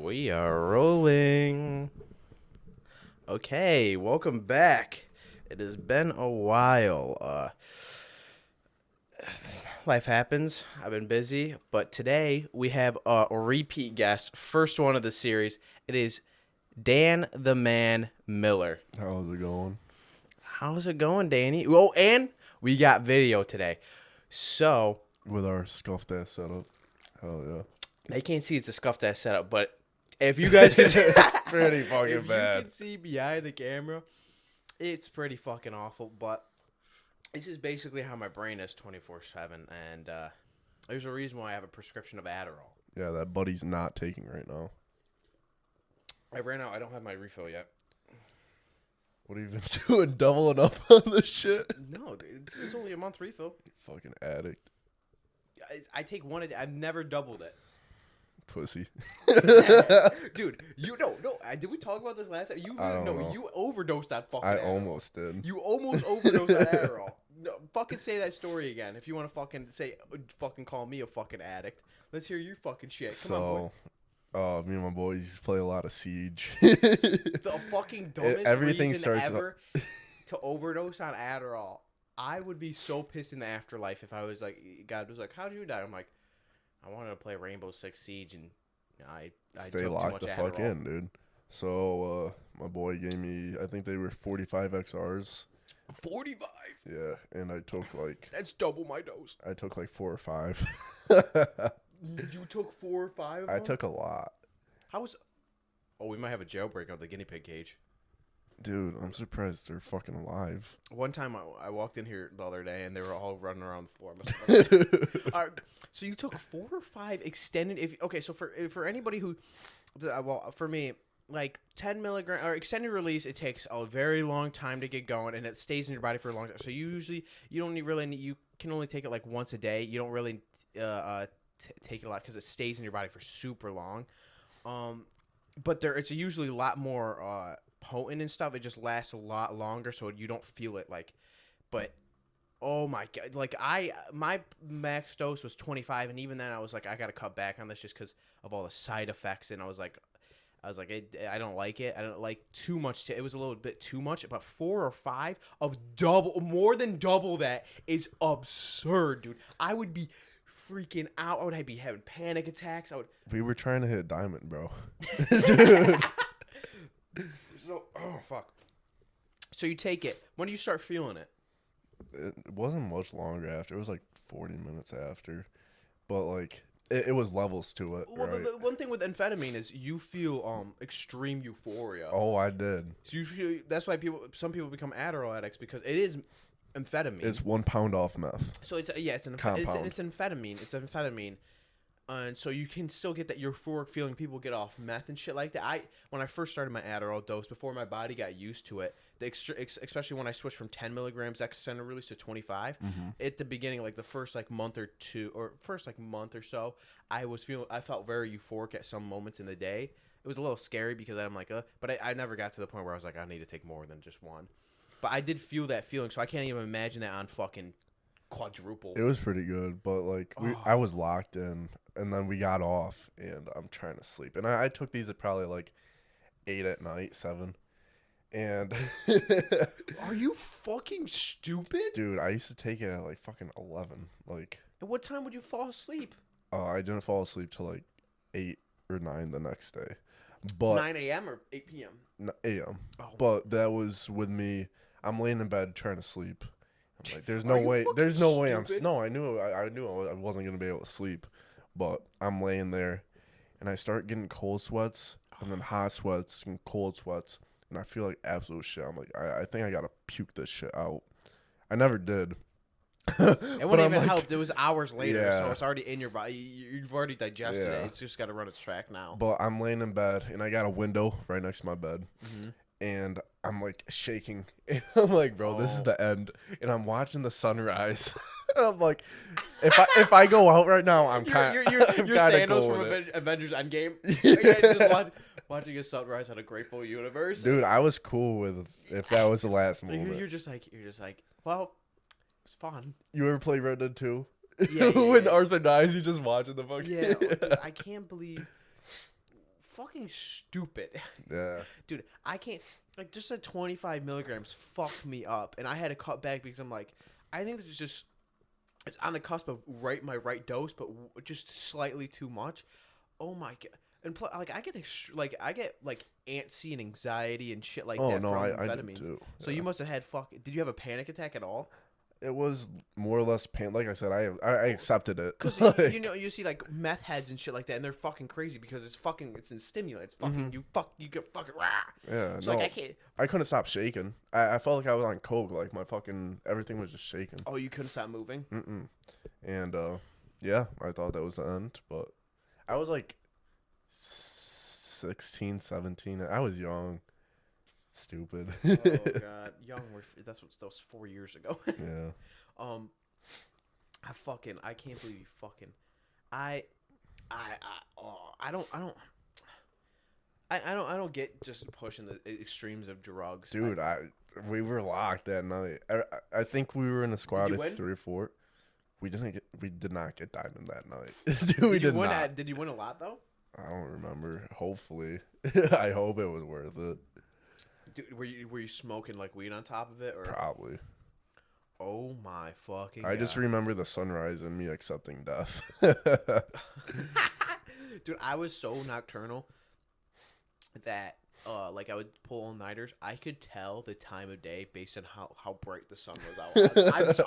We are rolling. Okay, welcome back. It has been a while. Life happens. I've been busy, but today we have a repeat guest, first one of the series. It is Dan the Man Miller. How's it going? How's it going, Danny? Oh, and we got video today. So, With our scuffed ass setup. Hell yeah. they can't see it's a scuffed ass setup, but if you guys can see, Pretty fucking if bad. you can see behind the camera, it's pretty fucking awful. But this is basically how my brain is 24/7, and there's a reason why I have a prescription of Adderall. Yeah, that buddy's not taking right now. I ran out. I don't have my refill yet. What have you been doing? Doubling up on this shit? No, dude, it's only a month refill. Fucking addict. I take one a day. I've never doubled it. Pussy. Dude, you no. Did we talk about this last time? I don't know. You overdosed on fucking I Adderall. almost did. You almost overdosed on Adderall. No, fucking say that story again. If you want to fucking call me a fucking addict. Let's hear your fucking shit. Come on, boy. Me and my boys used to play a lot of Siege. The fucking dumbest Everything reason starts ever to overdose on Adderall. I would be so pissed in the afterlife if I was like, God was like, how'd you die? I'm like, I wanted to play Rainbow Six Siege, and I Stay took locked too the much fuck Adderall. in, dude. So, my boy gave me, I think they were 45 XRs. 45. Yeah, and I took That's double my dose. 4 or 5. You took 4 or 5 of I them? took a lot. How was... Oh, we might have a jailbreak of the guinea pig cage. Dude, I'm surprised they're fucking alive. One time I walked in here the other day and they were all running around the floor. All right, so you took 4 or 5 extended. So for anybody who, for me, like 10 milligram or extended release, it takes a very long time to get going and it stays in your body for a long time. So you can only take it like once a day. You don't really take it a lot because it stays in your body for super long. But it's usually a lot more potent and stuff. It just lasts a lot longer, so you don't feel it like. But oh my god, like my max dose was 25, and even then I was like, I gotta cut back on this just because of all the side effects. And I was like, I don't like it. I don't like too much. It was a little bit too much. But 4 or 5 of more than double that is absurd, dude. I would be freaking out. I'd be having panic attacks. We were trying to hit diamond, bro. Oh fuck. So you take it. When do you start feeling it? It wasn't much longer after. It was like 40 minutes after. But like it was levels to it. Well, right? the one thing with amphetamine is you feel extreme euphoria. Oh, I did. So that's why some people become Adderall addicts because it is amphetamine. It's 1 pound off meth. So it's Compound. it's amphetamine. It's amphetamine. And so you can still get that euphoric feeling. People get off meth and shit like that. When I first started my Adderall dose, before my body got used to it, especially when I switched from 10 milligrams extended release to 25, at the beginning, like the first month or so, I felt very euphoric at some moments in the day. It was a little scary because I'm like, but I never got to the point where I was like, I need to take more than just one. But I did feel that feeling, so I can't even imagine that on fucking quadruple. It was pretty good, but like I was locked in, and then we got off, and I'm trying to sleep. And I took these at probably like 8 at night, 7. And Are you fucking stupid? dude, I used to take it at like fucking 11. Like, At what time would you fall asleep? I didn't fall asleep till like 8 or 9 the next day. But 9 a.m. or 8 p.m.? a.m. Oh. But that was with me. I'm laying in bed trying to sleep. I'm like, there's no Are you way. fucking There's no way. stupid? No, I knew I wasn't gonna be able to sleep. But I'm laying there, and I start getting cold sweats, and then hot sweats and cold sweats, and I feel like absolute shit. I'm like, I think I gotta puke this shit out. I never did. It wouldn't even help. It was hours later, Yeah. so it's already in your body. You've already digested it. Yeah. It's just got to run its track now. But I'm laying in bed, and I got a window right next to my bed. Mm-hmm. And I'm like shaking. And I'm like, bro, this is Oh. the end. And I'm watching the sunrise. I'm like, if I go out right now, I'm kind of You're Thanos cool from with it. Avengers Endgame. Yeah, just watching a sunrise on a grateful universe. Dude, I was cool with if that was the last moment. You're just like, well, it was fun. You ever play Red Dead 2? Yeah, When yeah. Arthur dies, you just watching the fucking. Yeah, dude, I can't believe fucking stupid. Yeah. Dude, I can't, like, just at 25 milligrams fucked me up. And I had to cut back because I'm like, I think it's just, it's on the cusp of my right dose, but just slightly too much. Oh my God. And like, I get like antsy and anxiety and shit like that no, from I did amphetamines. too. So you must have had did you have a panic attack at all? It was more or less pain. Like I said, I accepted it. Because you know, you see like meth heads and shit like that, and they're fucking crazy because it's in stimulants. Fucking you get fucking rah. Yeah, So no, like I can't. I couldn't stop shaking. I felt like I was on coke. Like my fucking everything was just shaking. Oh, you couldn't stop moving. And yeah, I thought that was the end. But I was like 16, 17. I was young, stupid. Oh God, young. That was 4 years ago. Yeah. I can't believe you fucking. I don't get just pushing the extremes of drugs. Dude, we were locked that night. I think we were in a squad of 3 or 4. We did not get diamond that night. Dude, we did not. Did you win a lot though? I don't remember. Hopefully. I hope it was worth it. Dude, were you smoking like weed on top of it or? Probably. Oh my fucking I God. just remember the sunrise and me accepting death. Dude, I was so nocturnal that like I would pull all-nighters. I could tell the time of day based on how bright the sun was out.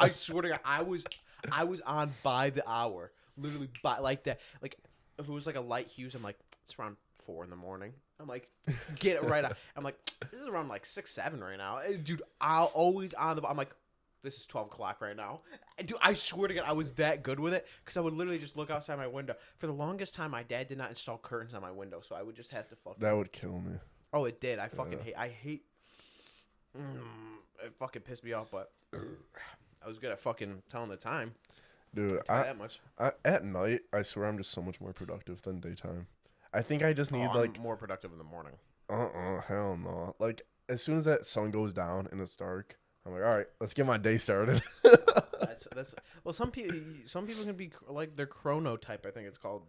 I swear to God, I was on by the hour. Literally by like that. Like if it was like a light hues, I'm like, it's around 4 a.m. I'm like, get it right out. I'm like, this is around like 6, 7 right now. Dude, I'm always on I'm like, this is 12 o'clock right now. Dude, I swear to God, I was that good with it because I would literally just look outside my window. For the longest time, my dad did not install curtains on my window, so I would just have to fucking... That would kill me. Oh, it did. I fucking hate... it fucking pissed me off, but I was good at fucking telling the time. Dude, that much. At night, I swear I'm just so much more productive than daytime. I think I just need, I'm more productive in the morning. Hell no. Like, as soon as that sun goes down and it's dark... I'm like, all right, let's get my day started. that's well, some people can be like they're chronotype. I think it's called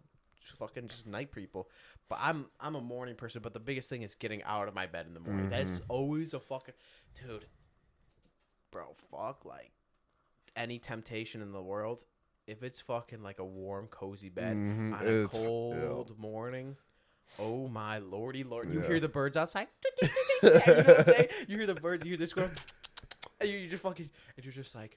fucking just night people. But I'm a morning person. But the biggest thing is getting out of my bed in the morning. That's always a fucking dude, bro. Fuck like any temptation in the world. If it's fucking like a warm, cozy bed on a cold morning. Oh my lordy lord! You hear the birds outside. You know what I'm saying? You hear the birds. You hear the squirrel. And you just fucking, and you're just like,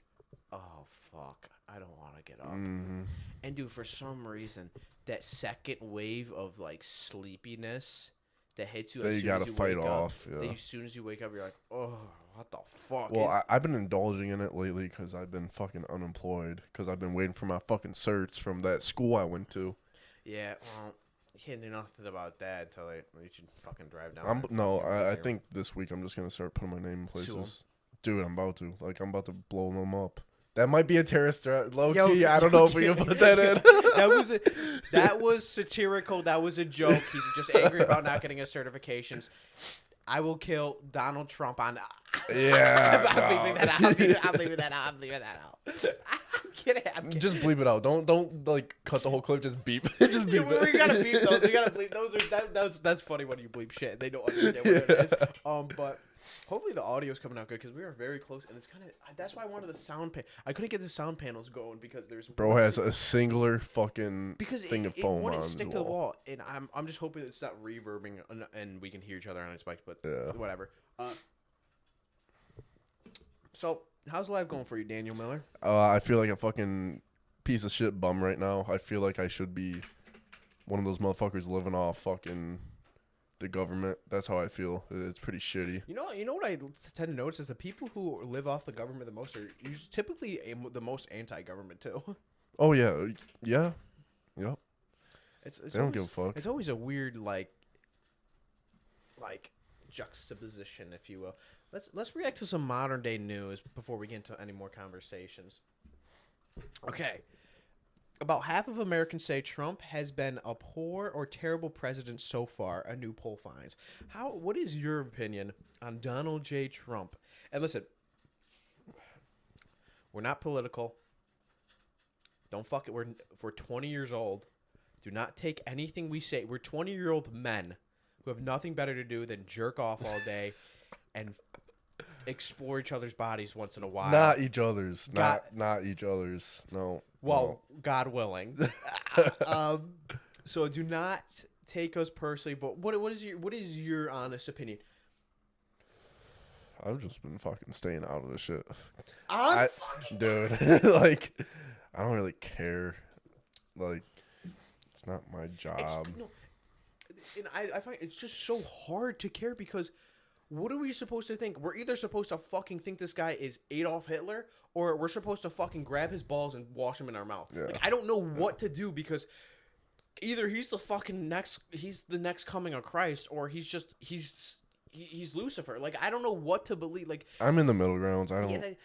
oh fuck, I don't want to get up. And dude, for some reason, that second wave of like sleepiness that hits you, that you gotta fight off. Yeah. As soon as you wake up, you're like, oh, what the fuck? Well, I've been indulging in it lately because I've been fucking unemployed because I've been waiting for my fucking certs from that school I went to. Yeah, well, you can't do nothing about that until you should fucking drive down. I think this week I'm just gonna start putting my name in places. Dude, I'm about to blow them up. That might be a terrorist threat. Low key, I don't know if we can put that in. That was satirical. That was a joke. He's just angry about not getting his certifications. I will kill Donald Trump on. Yeah, I'm leaving that out. I'm leaving that out. I'm kidding. Just bleep it out. Don't like cut the whole clip. Just beep. Just beep it. We gotta beep those. We gotta bleep those. That's funny when you bleep shit. They don't understand what it is. But. Hopefully the audio is coming out good because we are very close, and it's kind of that's why I wanted the sound pan. I couldn't get the sound panels going because there's bro has a singular fucking thing of foam on his stick to the wall, and I'm just hoping it's not reverbing and we can hear each other on its mics, but whatever. So how's life going for you, Daniel Miller? I feel like a fucking piece of shit bum right now. I feel like I should be one of those motherfuckers living off fucking the government. That's how I feel. It's pretty shitty. You know what I tend to notice is the people who live off the government the most are usually typically the most anti-government too. Oh yeah, yep. They don't give a fuck. It's always a weird like juxtaposition, if you will. Let's react to some modern day news before we get into any more conversations. Okay. About half of Americans say Trump has been a poor or terrible president so far, a new poll finds. What is your opinion on Donald J. Trump? And listen, we're not political. Don't fuck it. We're 20 years old. Do not take anything we say. We're 20-year-old men who have nothing better to do than jerk off all day and explore each other's bodies once in a while. Not each other's. Not each other's. No. Well, no. God willing. So do not take us personally. But what is your honest opinion? I've just been fucking staying out of this shit. Dude, like, I don't really care. Like, it's not my job. And I find it's just so hard to care because what are we supposed to think? We're either supposed to fucking think this guy is Adolf Hitler or we're supposed to fucking grab his balls and wash them in our mouth. Yeah. Like, I don't know what to do because either he's the next coming of Christ or he's Lucifer. Like, I don't know what to believe. Like, I'm in the middle grounds. I don't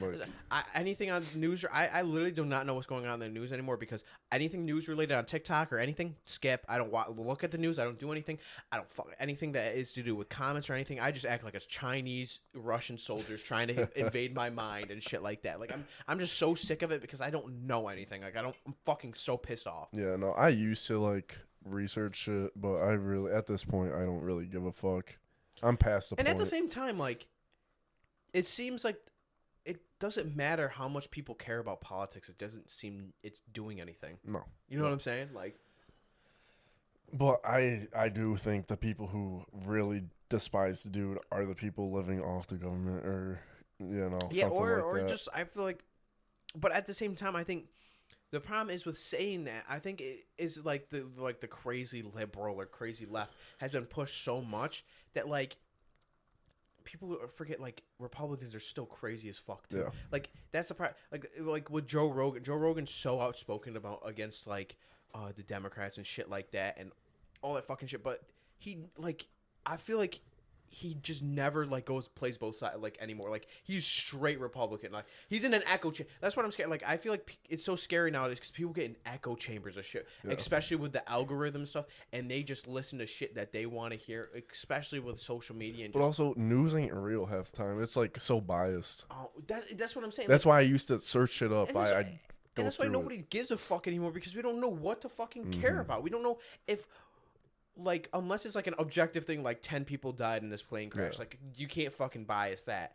anything on news. I literally do not know what's going on in the news anymore because anything news related on TikTok or anything, skip. I don't look at the news. I don't do anything. I don't fuck anything that is to do with comments or anything. I just act like it's Chinese, Russian soldiers trying to invade my mind and shit like that. Like, I'm just so sick of it because I don't know anything. Like, I'm fucking so pissed off. Yeah, no, I used to like research shit, but I really at this point I don't really give a fuck. I'm past the point. And at the same time, like, it seems like it doesn't matter how much people care about politics. It doesn't seem it's doing anything. No. You know what I'm saying? Like, but I do think the people who really despise the dude are the people living off the government or, you know, yeah, something or like that. just, I feel like, but at the same time, I think the problem is with saying that, I think it is like the crazy liberal or crazy left has been pushed so much that, like, people forget, like, Republicans are still crazy as fuck too. Yeah. Like, that's the problem. Like with Joe Rogan. Joe Rogan's so outspoken against like the Democrats and shit like that and all that fucking shit. But he, like, I feel like he just never like plays both sides like anymore. Like, he's straight Republican. Like, he's in an echo chamber. That's what I'm scared. Like, I feel like it's so scary nowadays because people get in echo chambers of shit, especially with the algorithm stuff, and they just listen to shit that they want to hear, especially with social media. And but also, news ain't real half the time. It's like so biased. Oh, that's what I'm saying. That's why I used to search shit up. And that's why nobody gives a fuck anymore because we don't know what to fucking care about. We don't know if. Like, unless it's like an objective thing, like 10 people died in this plane crash, like, you can't fucking bias that.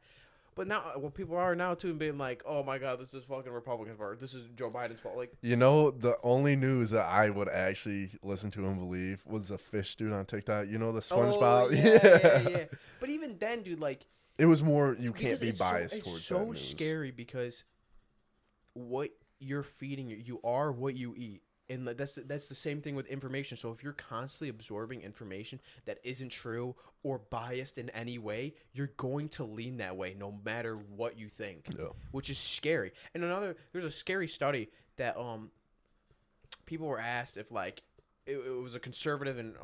But now, well, people are now too being like, oh my god, this is fucking Republicans' fault. This is Joe Biden's fault. Like, you know, the only news that I would actually listen to and believe was a fish dude on TikTok. You know, the SpongeBob. Oh, yeah. But even then, dude, like, it was more you can't be biased towards that news. It's so scary because what you're feeding, you are what you eat. And that's the same thing with information. So if you're constantly absorbing information that isn't true or biased in any way, you're going to lean that way no matter what you think, which is scary. And there's a scary study that people were asked if, like, it was a conservative and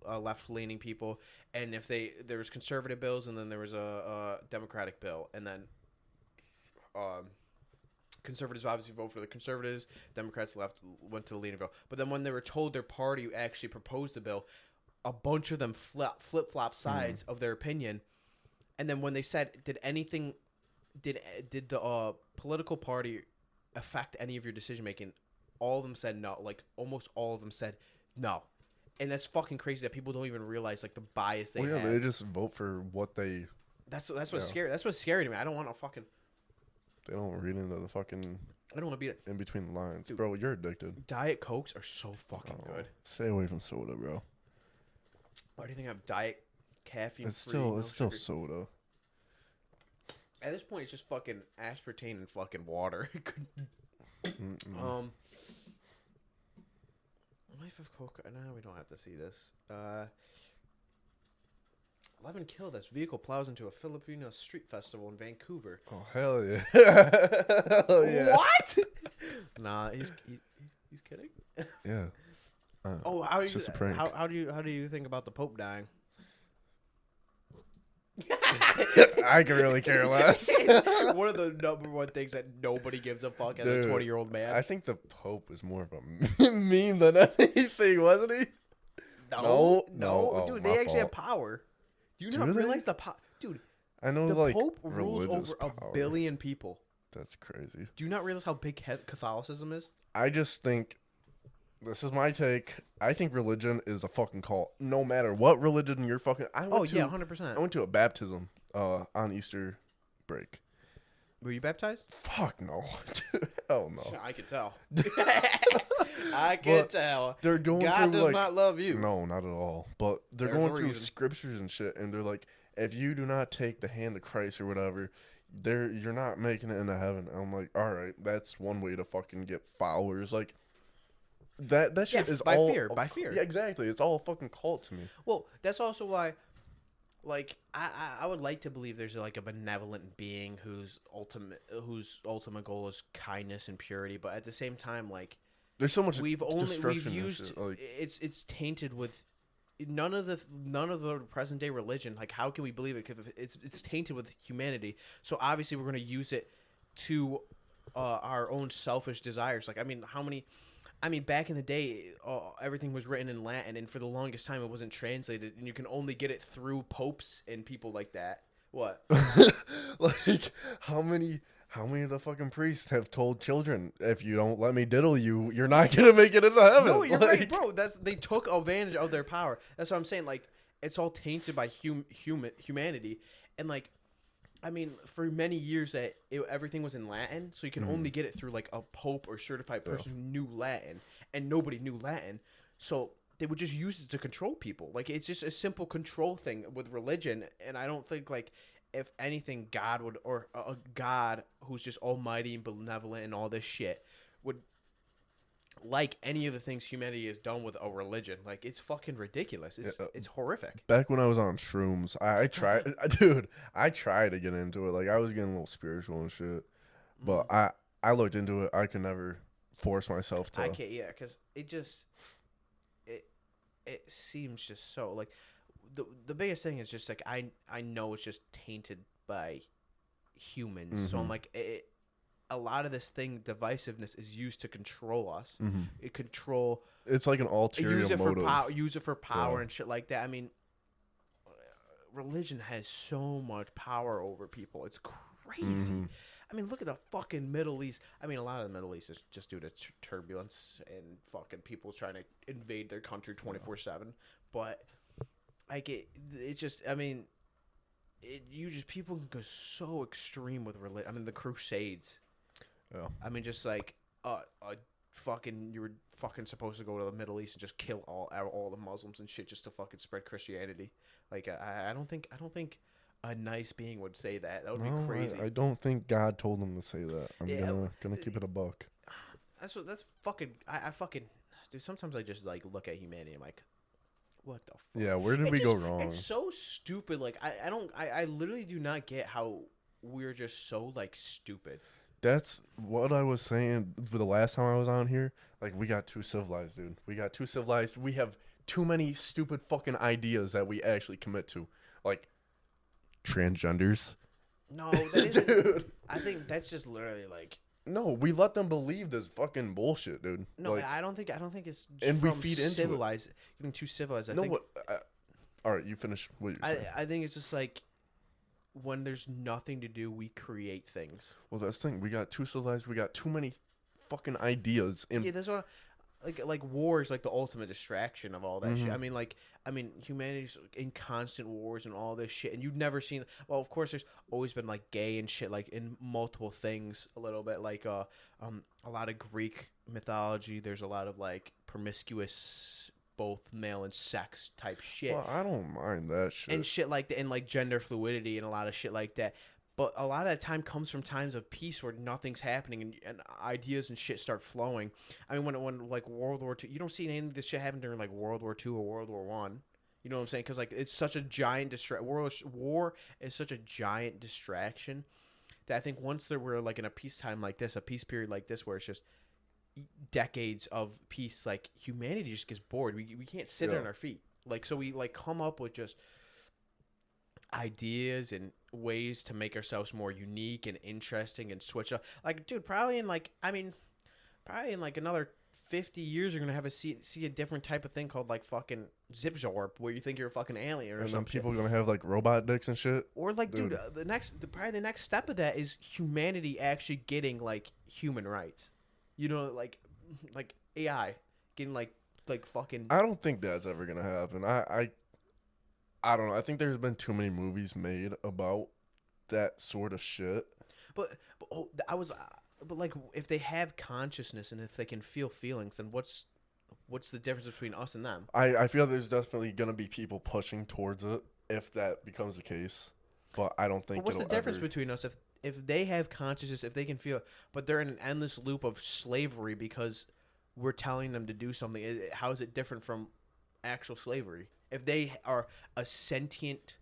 left-leaning people, and if there was conservative bills and then there was a Democratic bill, and then conservatives obviously vote for the conservatives. Democrats went to the leaning bill. But then when they were told their party actually proposed the bill, a bunch of them flip-flop sides of their opinion. And then when they said, did the political party affect any of your decision-making, all of them said no. Like, almost all of them said no. And that's fucking crazy that people don't even realize, like, the bias they have. They just vote for what they... That's what's scary. That's what's scary to me. I don't want to fucking... They don't read into the fucking... I don't want to be... in between the lines. Dude, bro, you're addicted. Diet Cokes are so fucking good. Stay away from soda, bro. Why do you think I have Diet caffeine It's free? still soda. At this point, it's just fucking aspartame and fucking water. Life of Coca... No, we don't have to see this. 11 killed as vehicle plows into a Filipino street festival in Vancouver. Oh, hell yeah. Hell yeah. What? Nah, he's kidding. Yeah. It's just a prank. How do you think about the Pope dying? I could really care less. One of the number one things that nobody gives a fuck as a 20-year-old man. I think the Pope is more of a meme than anything, wasn't he? No. Oh, dude, they actually have power. Do you not realize the power? Dude, I know, the like, Pope rules over power. 1 billion people. That's crazy. Do you not realize how big Catholicism is? I just think This is my take. I think religion is a fucking cult. No matter what religion you're fucking. Oh yeah, I 100%. went to a baptism on Easter break. Were you baptized? Fuck no. Hell no. I can tell. I can But tell. they're going God through does like not love you. no, not at all. But they're There's going a through reason. scriptures and shit, and they're like, if you do not take the hand of Christ or whatever, you're not making it into heaven. And I'm like, all right, that's one way to fucking get followers. Like that shit is by all fear, by fear. Yeah, exactly. It's all a fucking cult to me. Well, that's also why, like, I would like to believe there's like a benevolent being whose ultimate goal is kindness and purity, but at the same time, like, There's so much we've destruction and used shit, like, it's tainted with none of the present day religion. Like, how can we believe it? Because it's tainted with humanity. So obviously, we're going to use it to our own selfish desires. Like, I mean, back in the day, everything was written in Latin, and for the longest time, it wasn't translated, and you can only get it through popes and people like that. What? like how many of the fucking priests have told children, if you don't let me diddle you, you're not gonna make it into heaven? No, you're like, right, bro. They took advantage of their power. That's what I'm saying. Like, it's all tainted by humanity, and like, I mean, for many years everything was in Latin, so you can only get it through like a pope or certified person who knew Latin, and nobody knew Latin, so they would just use it to control people. Like, it's just a simple control thing with religion, and I don't think, like, if anything, God would, or a God who's just almighty and benevolent and all this shit would like any of the things humanity has done with a religion. Like, it's fucking ridiculous. It's horrific. back when I was on shrooms, I tried, dude. I tried to get into it. Like, I was getting a little spiritual and shit, but I looked into it. I could never force myself to. I can't, yeah, because it seems just so, like, the biggest thing is just like I know it's just tainted by humans, so I'm like, a lot of this thing, divisiveness, is used to control us. It control. It's like an ulterior Use it motive. for power. Use it for power Yeah. and shit like that. I mean, religion has so much power over people. It's crazy. I mean, look at the fucking Middle East. I mean, a lot of the Middle East is just due to turbulence and fucking people trying to invade their country 24/7. But like it's just. I mean, people can go so extreme with religion. I mean, the Crusades. Yeah. I mean, just like fucking, you were fucking supposed to go to the Middle East and just kill all the Muslims and shit just to fucking spread Christianity. Like, I don't think a nice being would say that. That would be crazy. I don't think God told him to say that. I'm Yeah, gonna keep it a buck. That's fucking. I fucking, dude. Sometimes I just like look at humanity. I'm like, what the fuck? Yeah, where did we go wrong? It's so stupid. Like, I literally do not get how we're just so like stupid. That's what I was saying for the last time I was on here. Like, we got too civilized, dude. We got too civilized. We have too many stupid fucking ideas that we actually commit to. Like, transgenders. No, that isn't. Dude. I think that's just literally like. No, we let them believe this fucking bullshit, dude. No, like, I don't think it's. And we from feed into it. civilized. Getting too civilized. I think. All right, you finish what you're saying. I think it's just like, when there's nothing to do, we create things. Well, that's the thing. We got too civilized. We got too many fucking ideas. And Yeah, that's what. Like war is like the ultimate distraction of all that shit. I mean, humanity's in constant wars and all this shit, and you've never seen. Well, of course, there's always been like gay and shit, like in multiple things. A little bit like a lot of Greek mythology. There's a lot of like promiscuous, both male and sex type shit. Well, I don't mind that shit. And shit like that, and like gender fluidity and a lot of shit like that. But a lot of that time comes from times of peace where nothing's happening and ideas and shit start flowing. I mean, when like World War II, you don't see any of this shit happen during like World War II or World War One. You know what I'm saying? Because like it's such a giant war is such a giant distraction that I think once there were like in a peacetime like this, a peace period like this, where it's just decades of peace, like humanity just gets bored. We can't sit on our feet. Like, so we like come up with just ideas and ways to make ourselves more unique and interesting and switch up. Like, dude, probably in like another 50 years you're gonna have see a different type of thing called like fucking Zipzorb, where you think you're a fucking alien or and something. then people are gonna have like robot dicks and shit. Or like, dude, probably the next step of that is humanity actually getting like human rights. You know, like AI getting like fucking. I don't think that's ever gonna happen. I don't know. I think there's been too many movies made about that sort of shit. But but like if they have consciousness and if they can feel feelings, then what's the difference between us and them? I feel there's definitely gonna be people pushing towards it if that becomes the case, but I don't think. But what's the difference between us if they have consciousness, if they can feel, but they're in an endless loop of slavery because we're telling them to do something? How is it different from actual slavery? If they are a sentient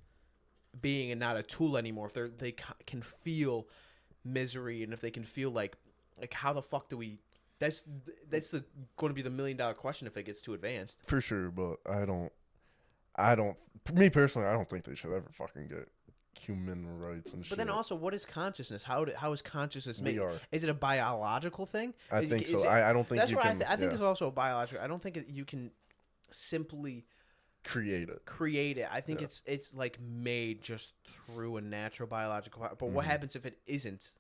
being and not a tool anymore, if they can feel misery and if they can feel like how the fuck do we? That's going to be the $1 million question if it gets too advanced. For sure, but I don't. Me personally, I don't think they should ever fucking get human rights and shit. But then also, what is consciousness? How is consciousness made? We are. Is it a biological thing? I think so. I don't think that's you what can. I think it's also a biological. I don't think you can simply create it. I think it's like made just through a natural biological. But what happens if it isn't?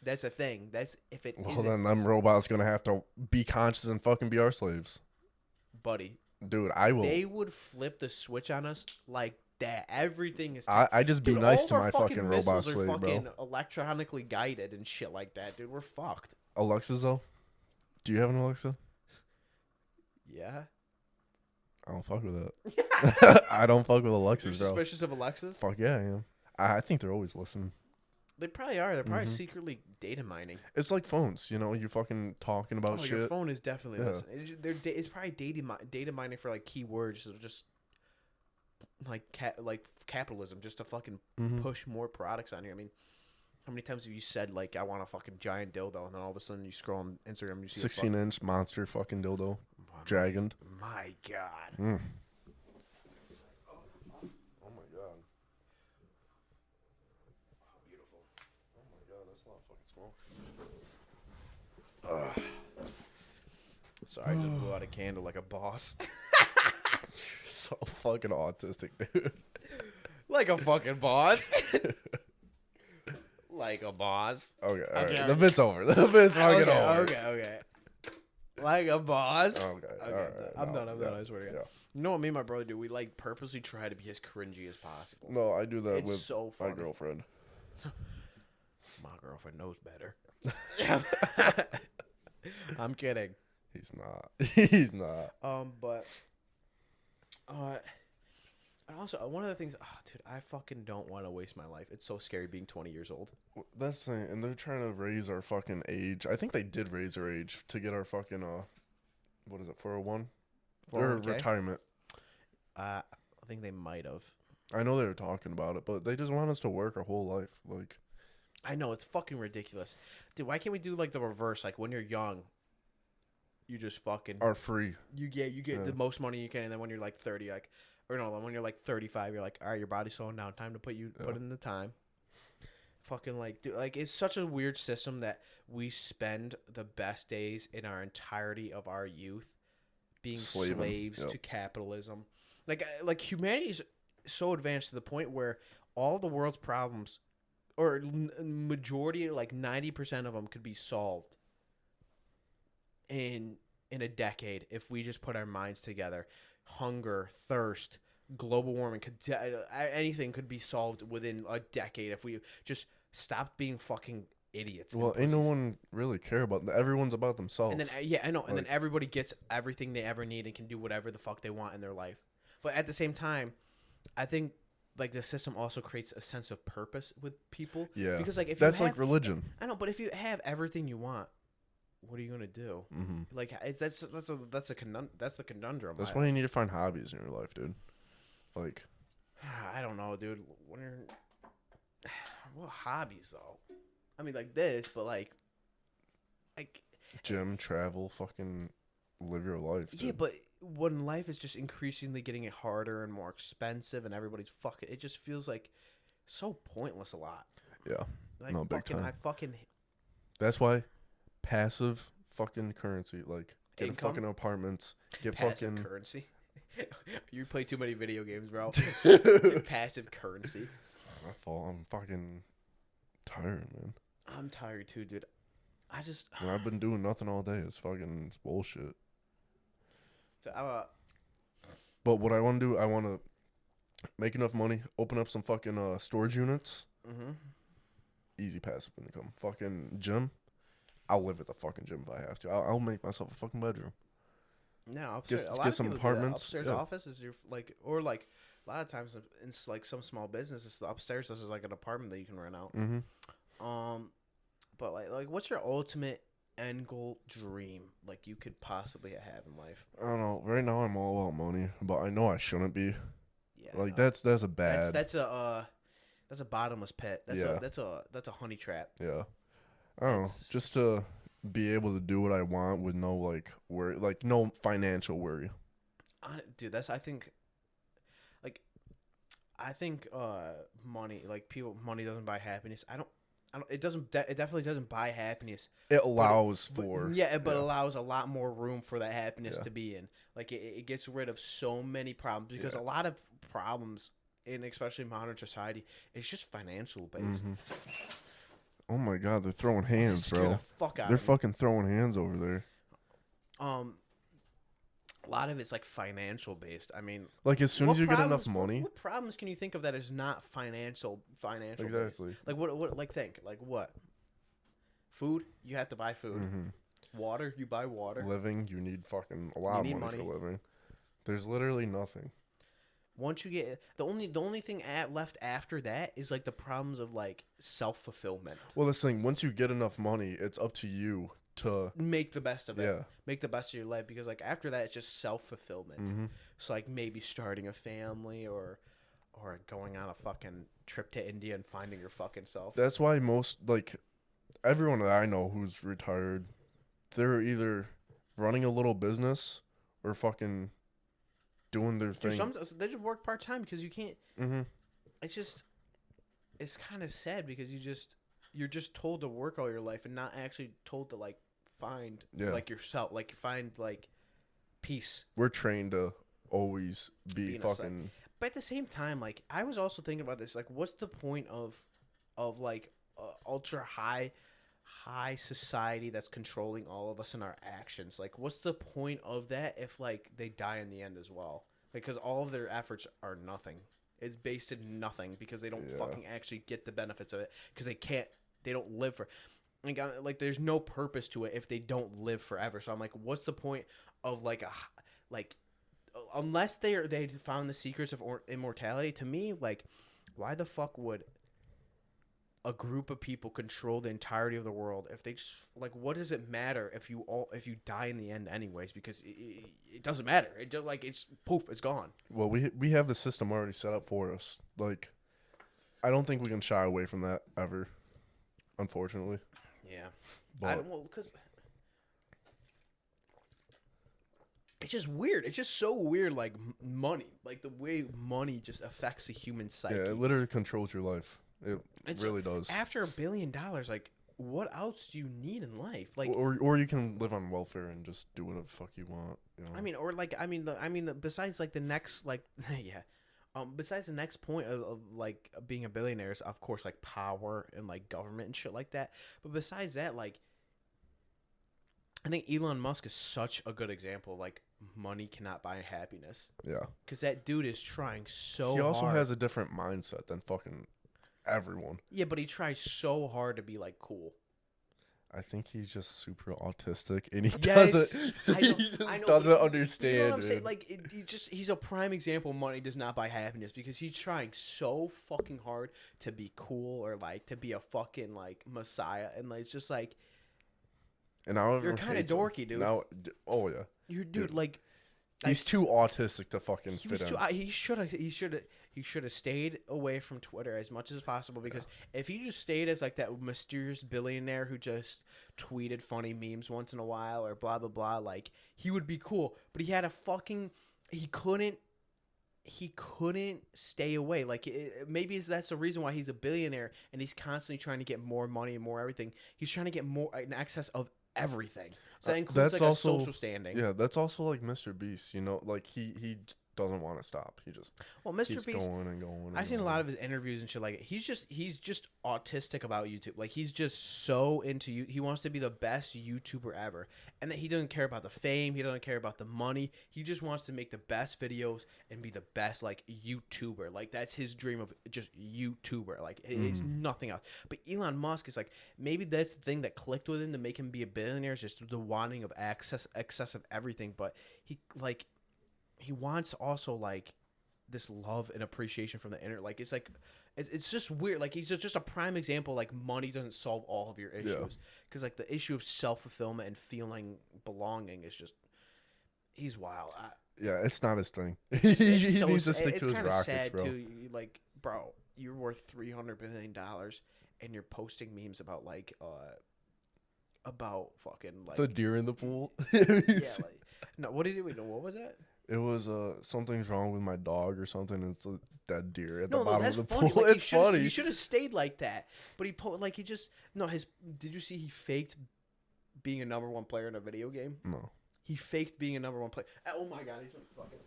That's a thing. That's if it. Well, isn't, then them robots gonna have to be conscious and fucking be our slaves, buddy. Dude, I will. They would flip the switch on us like that. Everything is. I just be dude, nice all to our my fucking robot missiles slave, are fucking bro. electronically guided and shit like that, dude. We're fucked. Alexas though, do you have an Alexa? Yeah. I don't fuck with it. I don't fuck with Alexas, You're bro. suspicious of Alexas? Fuck yeah, I am. I think they're always listening. They probably are. They're probably secretly data mining. It's like phones, you know. You fucking talking about shit. Your phone is definitely Yeah. listening. It's probably data mining for like keywords, so just like capitalism, just to fucking push more products on you. I mean, how many times have you said like I want a fucking giant dildo, and then all of a sudden you scroll on Instagram and you see 16-inch monster fucking dildo, dragon. My God. Mm. Oh my God. Beautiful. Oh my God, that's a lot of fucking smoke. Sorry, I just blew out a candle like a boss. You're so fucking autistic, dude. Like a fucking boss. Like a boss. Okay, all right. Okay. The bit's over. The bit's fucking over. Okay. Like a boss. Okay. All right. I'm done. Yeah, I swear to God. yeah. You know what me and my brother do? We like purposely try to be as cringy as possible. No, I do that It's with so my funny. girlfriend. My girlfriend knows better. I'm kidding. He's not. He's not. But and also one of the things, dude, I fucking don't want to waste my life. It's so scary being 20 years old. That's the thing, and they're trying to raise our fucking age. I think they did raise our age to get our fucking what is it, 401? Or 401k? retirement. I think they might have. I know they were talking about it, but they just want us to work our whole life. Like, I know, it's fucking ridiculous. Dude, why can't we do like the reverse? Like when you're young, you just fucking are free. you get the most money you can, and then when you're like 30, like, or no, when you're like 35, you're like, all right, your body's slowing down, time to put in the time. Fucking like, dude, like it's such a weird system that we spend the best days in our entirety of our youth being slaves to capitalism. Like humanity is so advanced to the point where all the world's problems, or majority, like 90% of them, could be solved in a decade if we just put our minds together. Hunger, thirst, global warming, anything could be solved within a decade if we just stopped being fucking idiots. Well, ain't no one really care about that. Everyone's about themselves. And then I know, and then everybody gets everything they ever need and can do whatever the fuck they want in their life. But at the same time, I think like the system also creates a sense of purpose with people. Yeah, because like if that's you have, like religion. I know, but if you have everything you want, what are you gonna do? Mm-hmm. Like that's the conundrum. That's why you need to find hobbies in your life, dude. Like, I don't know, dude. When you're, what hobbies though? I mean, like this, but like gym, travel, fucking live your life. Dude. Yeah, but when life is just increasingly getting harder and more expensive, and everybody's fucking, it just feels like so pointless a lot. Yeah, like no, big time. I fucking. That's why passive fucking currency, like get Income? fucking apartments, get Passive fucking currency. You play too many video games, bro. Passive currency. My fault. I'm fucking tired, man. I'm tired too, dude. When I've been doing nothing all day, it's bullshit. So But what I want to do, I want to make enough money, open up some fucking storage units. mm-hmm. Easy passive income. Fucking gym. I'll live at the fucking gym if I have to. I'll make myself a fucking bedroom. No, upstairs. A lot Get of some people do that. apartments. Upstairs Yeah. office is your like, or like a lot of times in like some small businesses, the upstairs this is like an apartment that you can rent out. Mm-hmm. But like, what's your ultimate end goal dream like you could possibly have in life? I don't know. Right now I'm all about money, but I know I shouldn't be. Yeah, Like no. that's a bad. That's a bottomless pit. That's Yeah. that's a honey trap. Yeah. I don't know. That's- Just to be able to do what I want with no like worry, like no financial worry. Dude, that's I think money, like money doesn't buy happiness. I don't it doesn't it definitely doesn't buy happiness. It allows But for allows a lot more room for that happiness Yeah. to be in. Like it gets rid of so many problems because Yeah. a lot of problems in especially modern society is just financial based. Mhm. Oh my god, they're throwing hands, Scare bro. the fuck out They're of me. fucking throwing hands over there. A lot of it's like financial based. I mean, Like as soon what as you get enough problems- money, what problems can you think of that is not financial based? exactly. Like what like think like what? Food, you have to buy food. Mhm. Water, you buy water. Living, you need fucking a lot need of money money. for living. There's literally nothing. Once you get the only thing left after that is like the problems of like self-fulfillment. Well, this thing, once you get enough money, it's up to you to Make the best of it. yeah. Make the best of your life because like after that it's just self-fulfillment. Mm-hmm. So like maybe starting a family or going on a fucking trip to India and finding your fucking self. That's why most like everyone that I know who's retired, they're either running a little business or fucking doing their thing. They just work part-time because you can't. Mm-hmm. It's kind of sad because you're just told to work all your life and not actually told to like find Yeah. like yourself, like find like peace. We're trained to always be Being a fucking. But at the same time, like I was also thinking about this, like what's the point of like ultra high society that's controlling all of us and our actions? Like what's the point of that if like they die in the end as well? Because all of their efforts are nothing. It's based in nothing because they don't Yeah. fucking actually get the benefits of it because they don't live for like there's no purpose to it if they don't live forever. So I'm like, what's the point of like unless they found the secrets of immortality? To me, like, why the fuck would a group of people control the entirety of the world if they just like what does it matter if you die in the end anyways, because it doesn't matter. It just like it's poof, it's gone. Well, we have the system already set up for us. Like, I don't think we can shy away from that ever. Unfortunately. Yeah. But I don't know because it's just weird. It's just so weird, like money, like the way money just affects the human psyche. yeah, it literally controls your life. It It's really does. After $1 billion, like what else do you need in life? Like, Or you can live on welfare and just do whatever the fuck you want. You know? I mean, or like, besides like the next, like, yeah, besides the next point of like being a billionaire is of course like power and like government and shit like that. But besides that, like, I think Elon Musk is such a good example. Like, money cannot buy happiness Yeah. because that dude is trying so. He also hard. has a different mindset than fucking everyone. Yeah, but he tries so hard to be like cool. I think he's just super autistic, and he Yes, doesn't. I know, he just I know, doesn't but understand. You know what I'm saying? man. Like, he's a prime example. Money does not buy happiness because he's trying so fucking hard to be cool or like to be a fucking like messiah, and like, it's just like And now you're everyone kind of hates him. dorky, dude. Now, oh yeah, You're dude. like he's too autistic to fucking he fit was in. too. He should have stayed away from Twitter as much as possible because if he just stayed as like that mysterious billionaire who just tweeted funny memes once in a while or blah blah blah, like he would be cool. But he had a fucking he couldn't stay away. Like maybe that's the reason why he's a billionaire and he's constantly trying to get more money and more everything. He's trying to get more in excess of everything. So that includes That's like also- a social standing. Yeah, that's also like Mr. Beast. You know, like he doesn't want to stop. He just Mr. keeps Beast, going and going. I've seen a lot of his interviews and shit. Like he's just autistic about YouTube. Like he's just so into you. He wants to be the best YouTuber ever, and that he doesn't care about the fame. He doesn't care about the money. He just wants to make the best videos and be the best like YouTuber. Like that's his dream of just YouTuber. Like it's nothing else. But Elon Musk is like maybe that's the thing that clicked with him to make him be a billionaire. Is just the wanting of excess of everything. But he wants also like this love and appreciation from the internet. Like it's just weird. Like he's just a prime example. Like money doesn't solve all of your issues because like the issue of self-fulfillment and feeling belonging is just he's wild. It's not his thing. He needs to stick to his rockets, sad bro. Too. Like, bro, you're worth $300 billion and you're posting memes about like about fucking like the deer in the pool. like no. What did he? No, what was that? It was something's wrong with my dog or something. And it's a dead deer at the bottom that's of the funny. pool. Like, It's funny. He should have stayed like that. But he just his. Did you see he faked being a #1 player in a video game? No. He faked being a #1 player. Oh my god, he's fucking.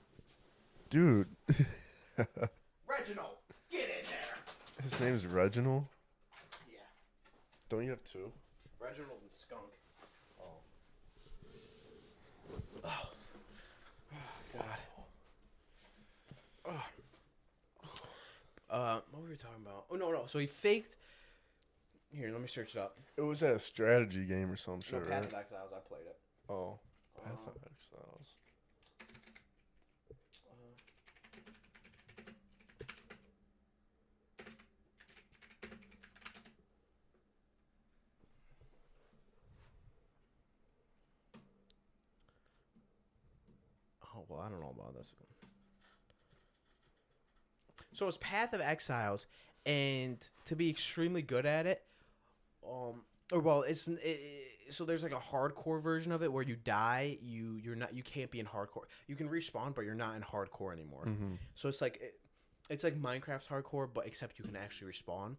Dude. Reginald, get in there. His name's Reginald. Yeah. Don't you have two? Reginald and Skunk. Oh. God. What were we talking about? Oh no. So he faked. Here, let me search it up. It was at a strategy game or some shit, Path right? of Exiles. I played it. Oh, Path of Exiles. Oh well, I don't know about this one. So it's Path of Exiles, and to be extremely good at it, so there's like a hardcore version of it where you die, you can't be in hardcore. You can respawn, but you're not in hardcore anymore. Mm-hmm. So it's like Minecraft hardcore, but except you can actually respawn.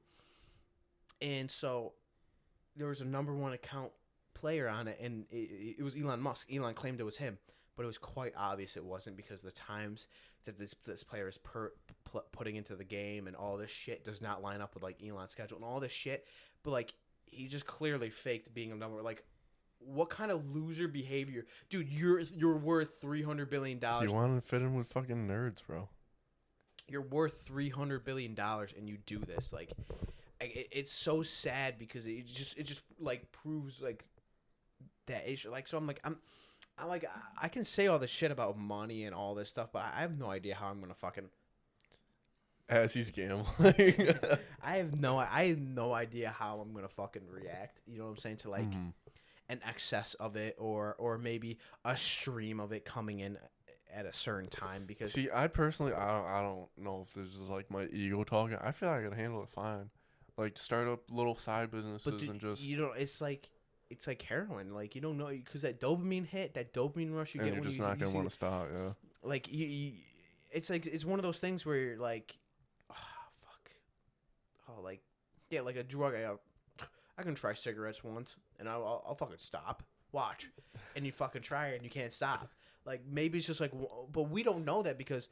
And so there was a #1 account player on it, and it was Elon Musk. Elon claimed it was him, but it was quite obvious it wasn't because the times that this player is putting into the game and all this shit does not line up with like Elon's schedule and all this shit. But like he just clearly faked being a number. Like what kind of loser behavior, dude? You're worth $300 billion. You want to fit in with fucking nerds, bro. You're worth $300 billion and you do this. Like it's so sad because it just like proves like that issue. Like so I'm like I can say all this shit about money and all this stuff, but I have no idea how I'm gonna fucking. As he's gambling. I have no idea how I'm gonna fucking react. You know what I'm saying, to like an excess of it or maybe a stream of it coming in at a certain time. Because see, I personally I don't know if this is like my ego talking. I feel like I can handle it fine. Like start up little side businesses and just it's like heroin. Like you don't know because that dopamine hit, that dopamine rush you and get you're when just not gonna want to stop. Yeah. Like it's like it's one of those things where you're like, like yeah, like a drug. I can try cigarettes once and I'll fucking stop. Watch, and you fucking try it and you can't stop. Like maybe it's just like, but we don't know that because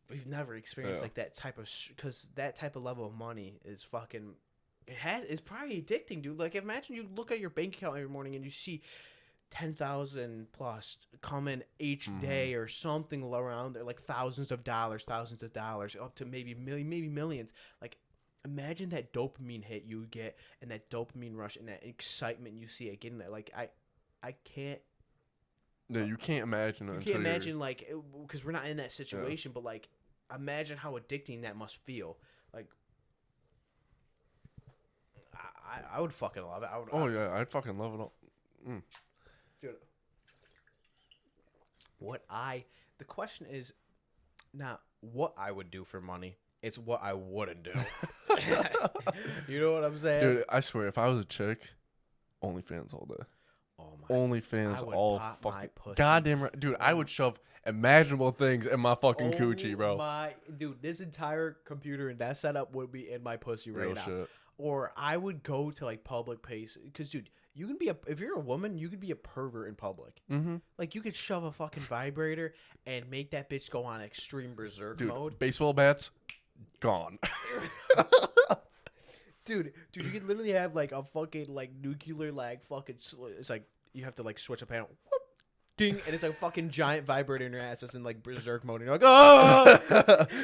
we've never experienced like that type of because that type of level of money is fucking. It's probably addicting, dude. Like imagine you look at your bank account every morning and you see 10,000 plus come in each day or something around there, like thousands of dollars, up to maybe millions. Like imagine that dopamine hit you get and that dopamine rush and that excitement you see it getting there. Like I can't. Yeah, you can't imagine it. You can't imagine like because we're not in that situation, but like imagine how addicting that must feel. Like I would fucking love it. I'd fucking love it all. Dude. The question is not what I would do for money. It's what I wouldn't do. You know what I'm saying? Dude, I swear, if I was a chick, OnlyFans all day. Oh my! OnlyFans all fucking pussy. goddamn right, dude. I would shove imaginable things in my fucking coochie, bro. Dude, this entire computer and that setup would be in my pussy right Real now. shit. Or I would go to like public places because, dude, You can be if you're a woman, you could be a pervert in public. Mm-hmm. Like you could shove a fucking vibrator and make that bitch go on extreme berserk mode. Baseball bats, gone. Dude, you could literally have like a fucking like nuclear like fucking. It's like you have to like switch a panel. Whoop, ding, and it's like a fucking giant vibrator in your ass that's in like berserk mode. And you're like, oh,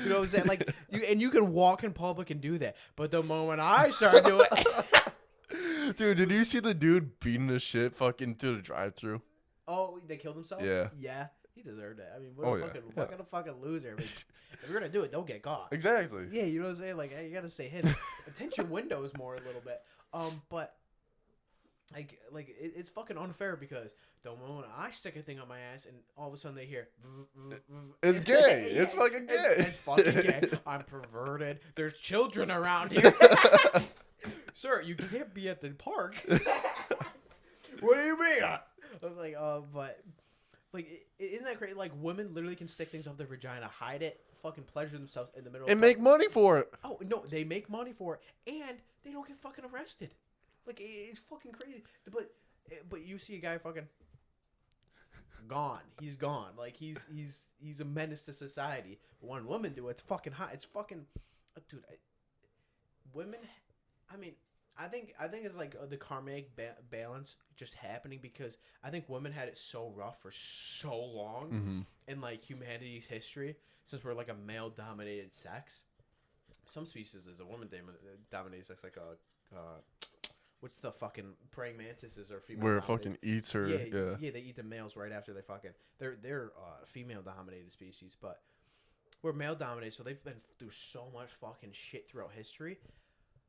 you know what I'm saying? Like you can walk in public and do that. But the moment I start doing Dude, did you see the dude beating the shit fucking to the drive-thru? Oh, they killed himself? Yeah. Yeah. He deserved it. I mean, what kind of fucking loser? I mean, if you're gonna do it, don't get caught. Exactly. Yeah, you know what I'm saying? Like, hey, you gotta stay hidden. Attention windows more a little bit. But it's fucking unfair because the moment I stick a thing on my ass and all of a sudden they hear, it's gay. Yeah, it's fucking gay. It's fucking gay. I'm perverted. There's children around here. Sir, you can't be at the park. What do you mean? I was like, but like, isn't that crazy? Like, women literally can stick things up their vagina, hide it, fucking pleasure themselves in the middle. And make money for it. Oh no, they make money for it, and they don't get fucking arrested. Like, it's fucking crazy. But you see a guy fucking gone. He's gone. Like he's a menace to society. But when women do it, it's fucking hot. It's fucking, dude. Women. I mean, I think it's like the karmic balance just happening because I think women had it so rough for so long in like humanity's history since we're like a male dominated sex. Some species is a woman dominated sex, like what's the fucking praying mantises or female? Where it fucking eats her. Yeah, they eat the males right after they fucking. They're female dominated species, but we're male dominated, so they've been through so much fucking shit throughout history.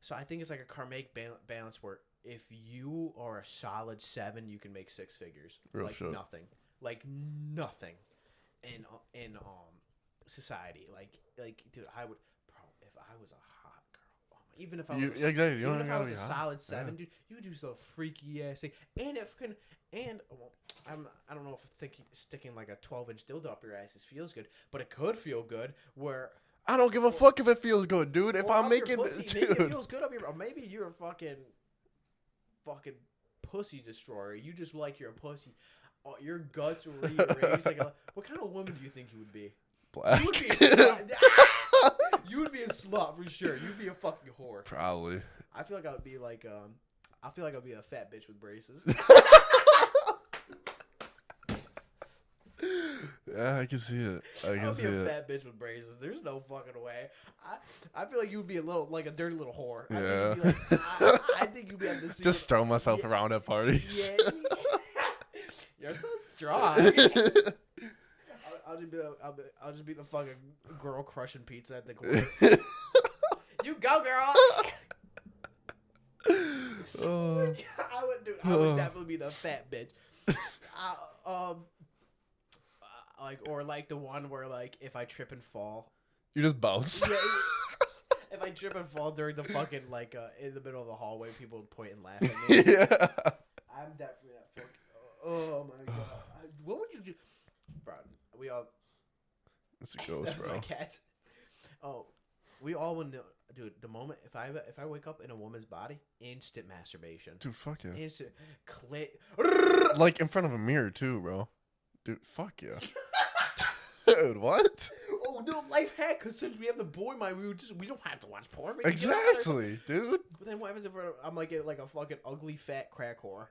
So I think it's like a karmic balance where if you are a solid 7, you can make 6 figures. Real like shit. Like nothing in society. Like dude, I would, bro, if I was a hot girl, even if I was exactly. You even if I was a hot. solid 7, dude, you would do some freaky ass thing. And I don't know if sticking like a 12-inch dildo up your ass feels good, but it could feel good where. I don't give a fuck if it feels good, dude. If I'm making, pussy, maybe it feels good up your, or maybe you're a fucking pussy destroyer. You just like your pussy. Your guts were rearranged like what kind of woman do you think you would be? Black. You would be a slut. You would be a slut for sure. You'd be a fucking whore. Probably. I feel like I would be like I feel like I'd be a fat bitch with braces. Yeah, I can see it. I can see it. I'd be a fat bitch with braces. There's no fucking way. I feel like you would be a little like a dirty little whore. Yeah. I think you'd be able to just throw myself around at parties. Yeah. You're so strong. I'll just be the fucking girl crushing pizza at the corner. You go, girl. I would definitely be the fat bitch. Or like the one where like if I trip and fall, you just bounce. Yeah, if I trip and fall during the fucking like in the middle of the hallway, people would point and laugh at me. Yeah. I'm definitely that fucking. Oh my god. What would you do, bro? We all. It's a ghost, That's bro. my cat. Oh, we all would know, dude. The moment if I wake up in a woman's body, instant masturbation. Dude, fuck yeah. Instant clit. Like in front of a mirror too, bro. Dude, fuck yeah. Dude, what? Oh no, life hack. Cause since we have the boy mind, we don't have to watch porn. Exactly, dude. But then what happens if I'm like like a fucking ugly fat crack whore?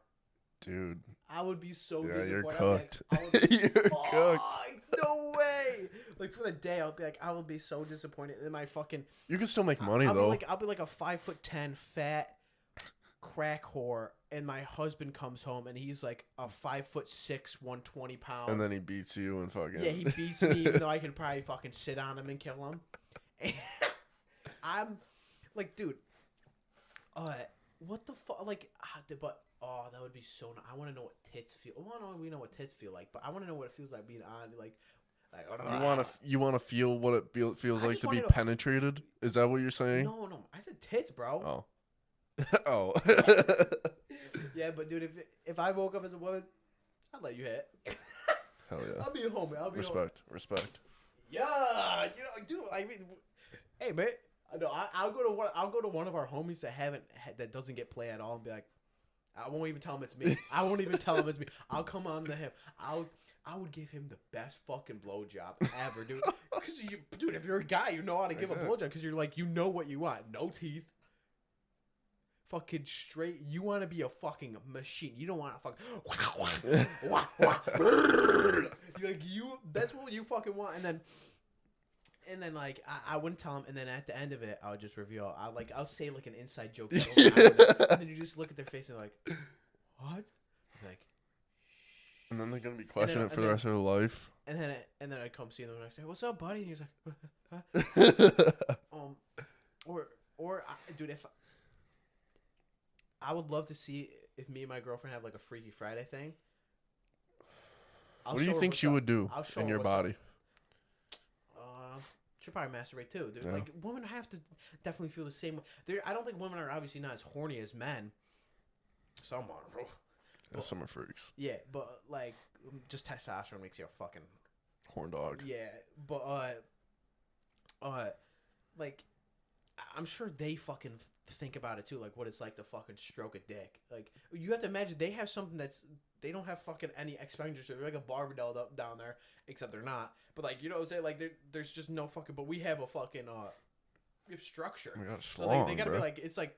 Dude. I would be so disappointed. You're cooked. You're cooked. No way. Like for the day, I'll be like, I would be so disappointed in my fucking. You can still make money though. I'll be like a 5'10" fat crack whore, and my husband comes home and he's like a 5'6", 120 pound. And then he beats you and fucking. Yeah, he beats me, even though I could probably fucking sit on him and kill him. And I'm like, dude, what the fuck? Like, but that would be so. I want to know what tits feel. Well, we know what tits feel like, but I want to know what it feels like being on like. You want to feel what it feels like to be penetrated? Is that what you're saying? No, I said tits, bro. Oh. Yeah, but dude, if I woke up as a woman, I'd let you hit. Hell yeah. I'll be a homie. Respect. Yeah, dude. I mean, hey man, no, I'll go to one of our homies that doesn't get play at all and be like, I won't even tell him it's me. I won't even tell him it's me. I'll come on to him. I would give him the best fucking blowjob ever, dude. Because dude, if you're a guy, you know how to give a blowjob because you're like, you know what you want. No teeth. Fucking straight. You want to be a fucking machine. You don't want to fucking like you. That's what you fucking want. And then like I wouldn't tell him. And then at the end of it, I would just reveal. I'll say like an inside joke. And then you just look at their face and like, what? Like. And then they're gonna be questioning it for the rest of their life. And then I come see them and I say, "What's up, buddy?" And he's like, huh? Dude, if I would love to see if me and my girlfriend have like a Freaky Friday thing. What do you think she would do in your body? She'll probably masturbate too, dude. Yeah. Like women have to definitely feel the same way. I don't think women are obviously not as horny as men. Some are, bro. Yeah, some are freaks. Yeah, but like, just testosterone makes you a fucking horn dog. Yeah, but like, I'm sure they fucking think about it too, like what it's like to fucking stroke a dick. Like, you have to imagine they have something they don't have fucking any expenditure. They're like a Barbie doll down there, except they're not. But like, you know what I'm saying? Like, there's just no fucking. But we have a fucking we have structure. We got so they gotta be like, it's like.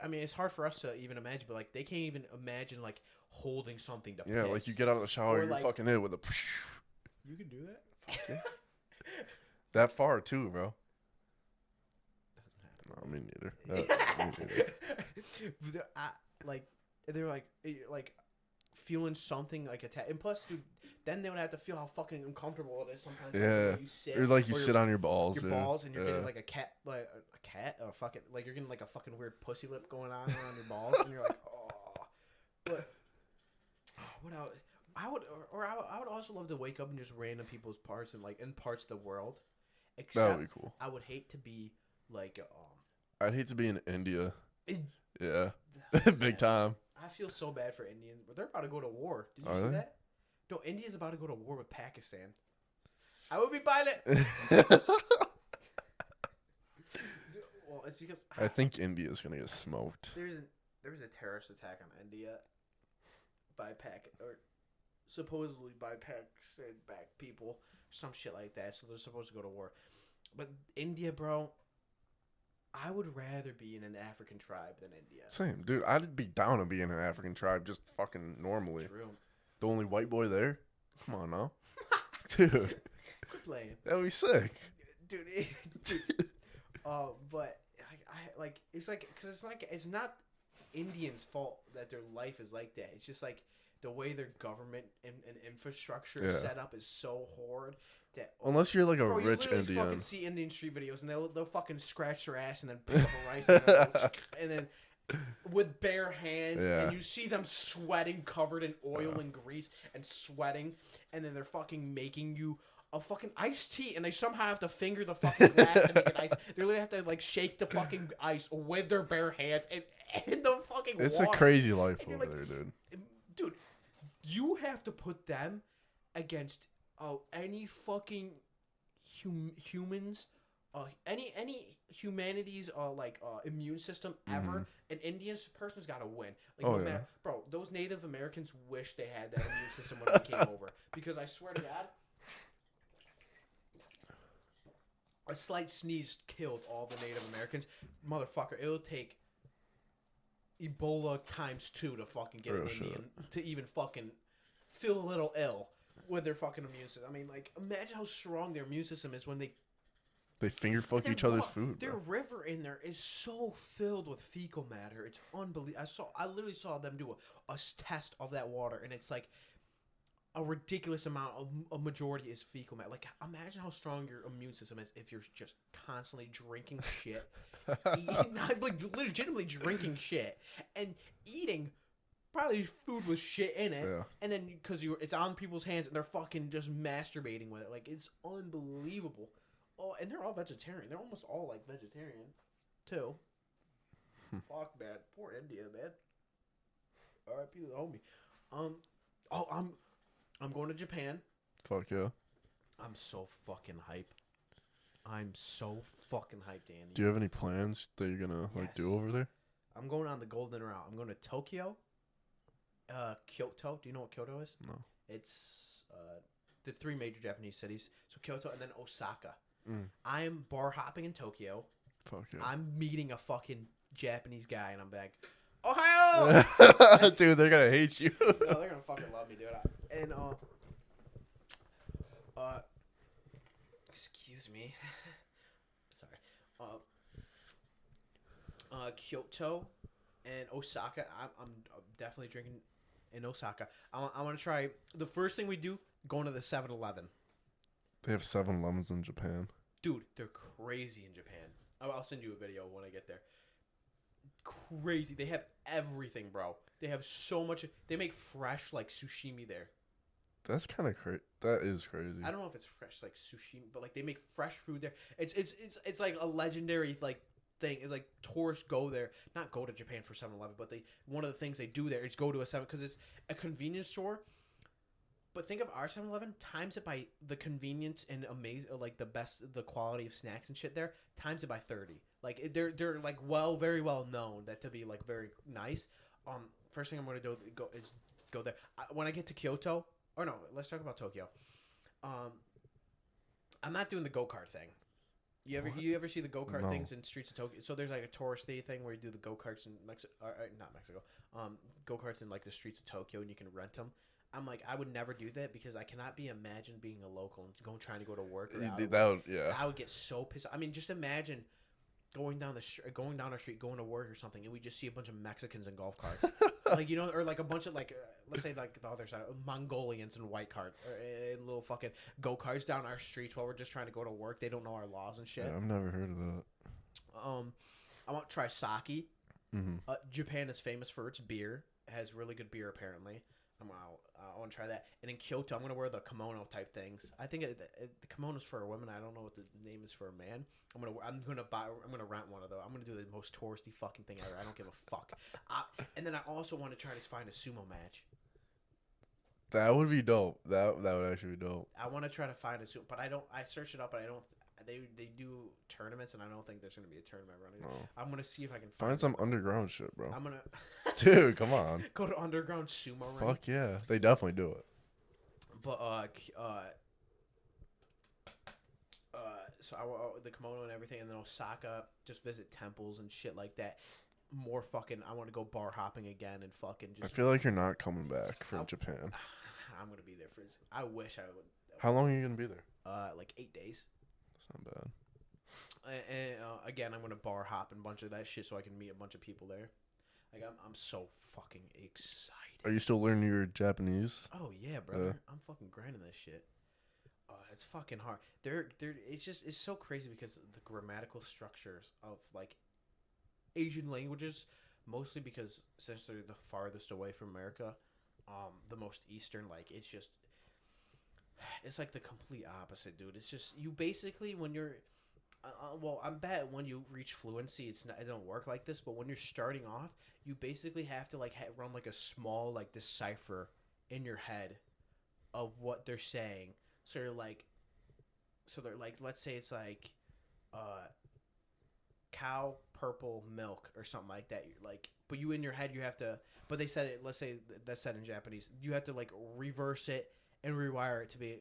I mean, it's hard for us to even imagine, but like they can't even imagine like holding something to piss. Like you get out of the shower, you're like, fucking in with a. You can do that. That far too, bro. No, me neither. They're like feeling something like attack, and plus, dude, then they would have to feel how fucking uncomfortable it is sometimes. Yeah, you sit, or like you sit on your balls. And you're getting like a cat, or fucking like you're getting like a fucking weird pussy lip going on around your balls, and you're like, oh. But what else? I would also love to wake up in just random people's parts and like in parts of the world. Except that would be cool. I would hate to be like I'd hate to be in India. Yeah, big time. I feel so bad for Indians, but they're about to go to war. Did you see that? No, India's about to go to war with Pakistan. I would be buying it. Well, it's because I think India's gonna get smoked. There was a terrorist attack on India supposedly by Pakistan-backed people, some shit like that. So they're supposed to go to war. But India, bro, I would rather be in an African tribe than India. Same, dude. I'd be down to be in an African tribe just fucking normally. True. The only white boy there? Come on now. Dude. Quit playing. That'd be sick. Dude. But it's like, because it's like, it's not Indians' fault that their life is like that. It's just like the way their government and infrastructure is set up is so horrid. That, unless you're like a rich Indian. You fucking see Indian street videos and they'll fucking scratch their ass and then pick up a rice and then with bare hands and you see them sweating, covered in oil and grease and sweating, and then they're fucking making you a fucking iced tea and they somehow have to finger the fucking glass to make it ice. They literally have to like shake the fucking ice with their bare hands and the fucking It's water. a crazy life over there, dude. Dude, you have to put them against any fucking humans, any humanity's immune system ever. An Indian person's got to win. Like no matter, bro. Those Native Americans wish they had that immune system when they came over. Because I swear to God, a slight sneeze killed all the Native Americans. Motherfucker, it'll take Ebola ×2 to fucking get an Indian to even fucking feel a little ill with their fucking immune system. I mean, like, imagine how strong their immune system is when they finger fuck each other's food. Their river in there is so filled with fecal matter. It's unbelievable. I literally saw them do a test of that water, and it's like a ridiculous amount of a majority is fecal matter. Like, imagine how strong your immune system is if you're just constantly drinking shit, not like legitimately drinking shit and eating probably food with shit in it, and then because it's on people's hands and they're fucking just masturbating with it. Like, it's unbelievable. Oh, and they're all vegetarian. They're almost all like vegetarian, too. Fuck, man. Poor India, man. R.I.P. to the homie. I'm going to Japan. Fuck yeah. I'm so fucking hype. I'm so fucking hyped, Danny. Do you have any plans that you're gonna do over there? I'm going on the golden route. I'm going to Tokyo, Kyoto. Do you know what Kyoto is? No. It's the 3 major Japanese cities. So Kyoto and then Osaka. Mm. I'm bar hopping in Tokyo. Fuck yeah. I'm meeting a fucking Japanese guy, and I'm like, Ohio! Dude, they're gonna hate you. No, they're gonna fucking love me, dude. And excuse me. Sorry. Kyoto and Osaka. I'm definitely drinking in Osaka. I want to try. The first thing we do, going to the 7-Eleven. They have 7-Elevens in Japan. Dude, they're crazy in Japan. I'll send you a video when I get there. Crazy. They have everything, bro. They have so much. They make fresh, like, sushimi there. That's kind of crazy. That is crazy. I don't know if it's fresh, like, sushimi, but, like, they make fresh food there. It's like a legendary, like, thing. It's like tourists go there. Not go to Japan for 7-Eleven, but one of the things they do there is go to a 7, because it's a convenience store. But think of our 7-Eleven, times it by the convenience and like the quality of snacks and shit there, times it by 30. Like they're like very well known that to be like very nice. First thing I'm gonna do is go there. When I get to Kyoto, or no, let's talk about Tokyo. I'm not doing the go-kart thing. You ever see the go-kart things in streets of Tokyo? So there's like a touristy thing where you do the go-karts in Mexico, not Mexico. Go-karts in like the streets of Tokyo, and you can rent them. I'm like, I would never do that because I cannot imagine being a local and trying to go to work. I would get so pissed. I mean, just imagine going down our street, going to work or something, and we just see a bunch of Mexicans in golf carts, like or like a bunch of like, let's say like the other side, Mongolians in white cart or in little fucking go karts down our streets while we're just trying to go to work. They don't know our laws and shit. Yeah, I've never heard of that. I want to try sake. Mm-hmm. Japan is famous for its beer. It has really good beer apparently. I want to try that. And in Kyoto, I'm going to wear the kimono type things. I think the kimono's for a woman. I don't know what the name is for a man. I'm going to rent one of those. I'm going to do the most touristy fucking thing ever. I don't give a fuck. And then I also want to try to find a sumo match. That would be dope. That would actually be dope. I want to try to find a sumo, but I searched it up, and I don't. They do tournaments, and I don't think there's going to be a tournament running. No. I'm going to see if I can find some underground shit, bro. I'm going to... Dude, come on. Go to underground sumo ring. Fuck yeah. They definitely do it. But, so the kimono and everything, and then Osaka, just visit temples and shit like that. More fucking, I want to go bar hopping again and fucking just... I feel like you're not coming back from Japan. I'm going to be there for... I wish I would... How long are you going to be there? Like 8 days. Not bad. And again, I'm gonna bar hop and a bunch of that shit so I can meet a bunch of people there. Like I'm so fucking excited. Are you still learning your Japanese? Oh yeah, brother. I'm fucking grinding this shit. It's fucking hard. It's so crazy because the grammatical structures of like Asian languages, mostly because since they're the farthest away from America, the most eastern, like it's like the complete opposite, dude. It's just you basically when you're, I bet when you reach fluency, it don't work like this. But when you're starting off, you basically have to like run like a small like decipher in your head of what they're saying. So they're like, let's say it's like, cow, purple, milk or something like that. You're like, but you in your head you have to. But they said it. Let's say that's said in Japanese. You have to like reverse it and rewire it to be,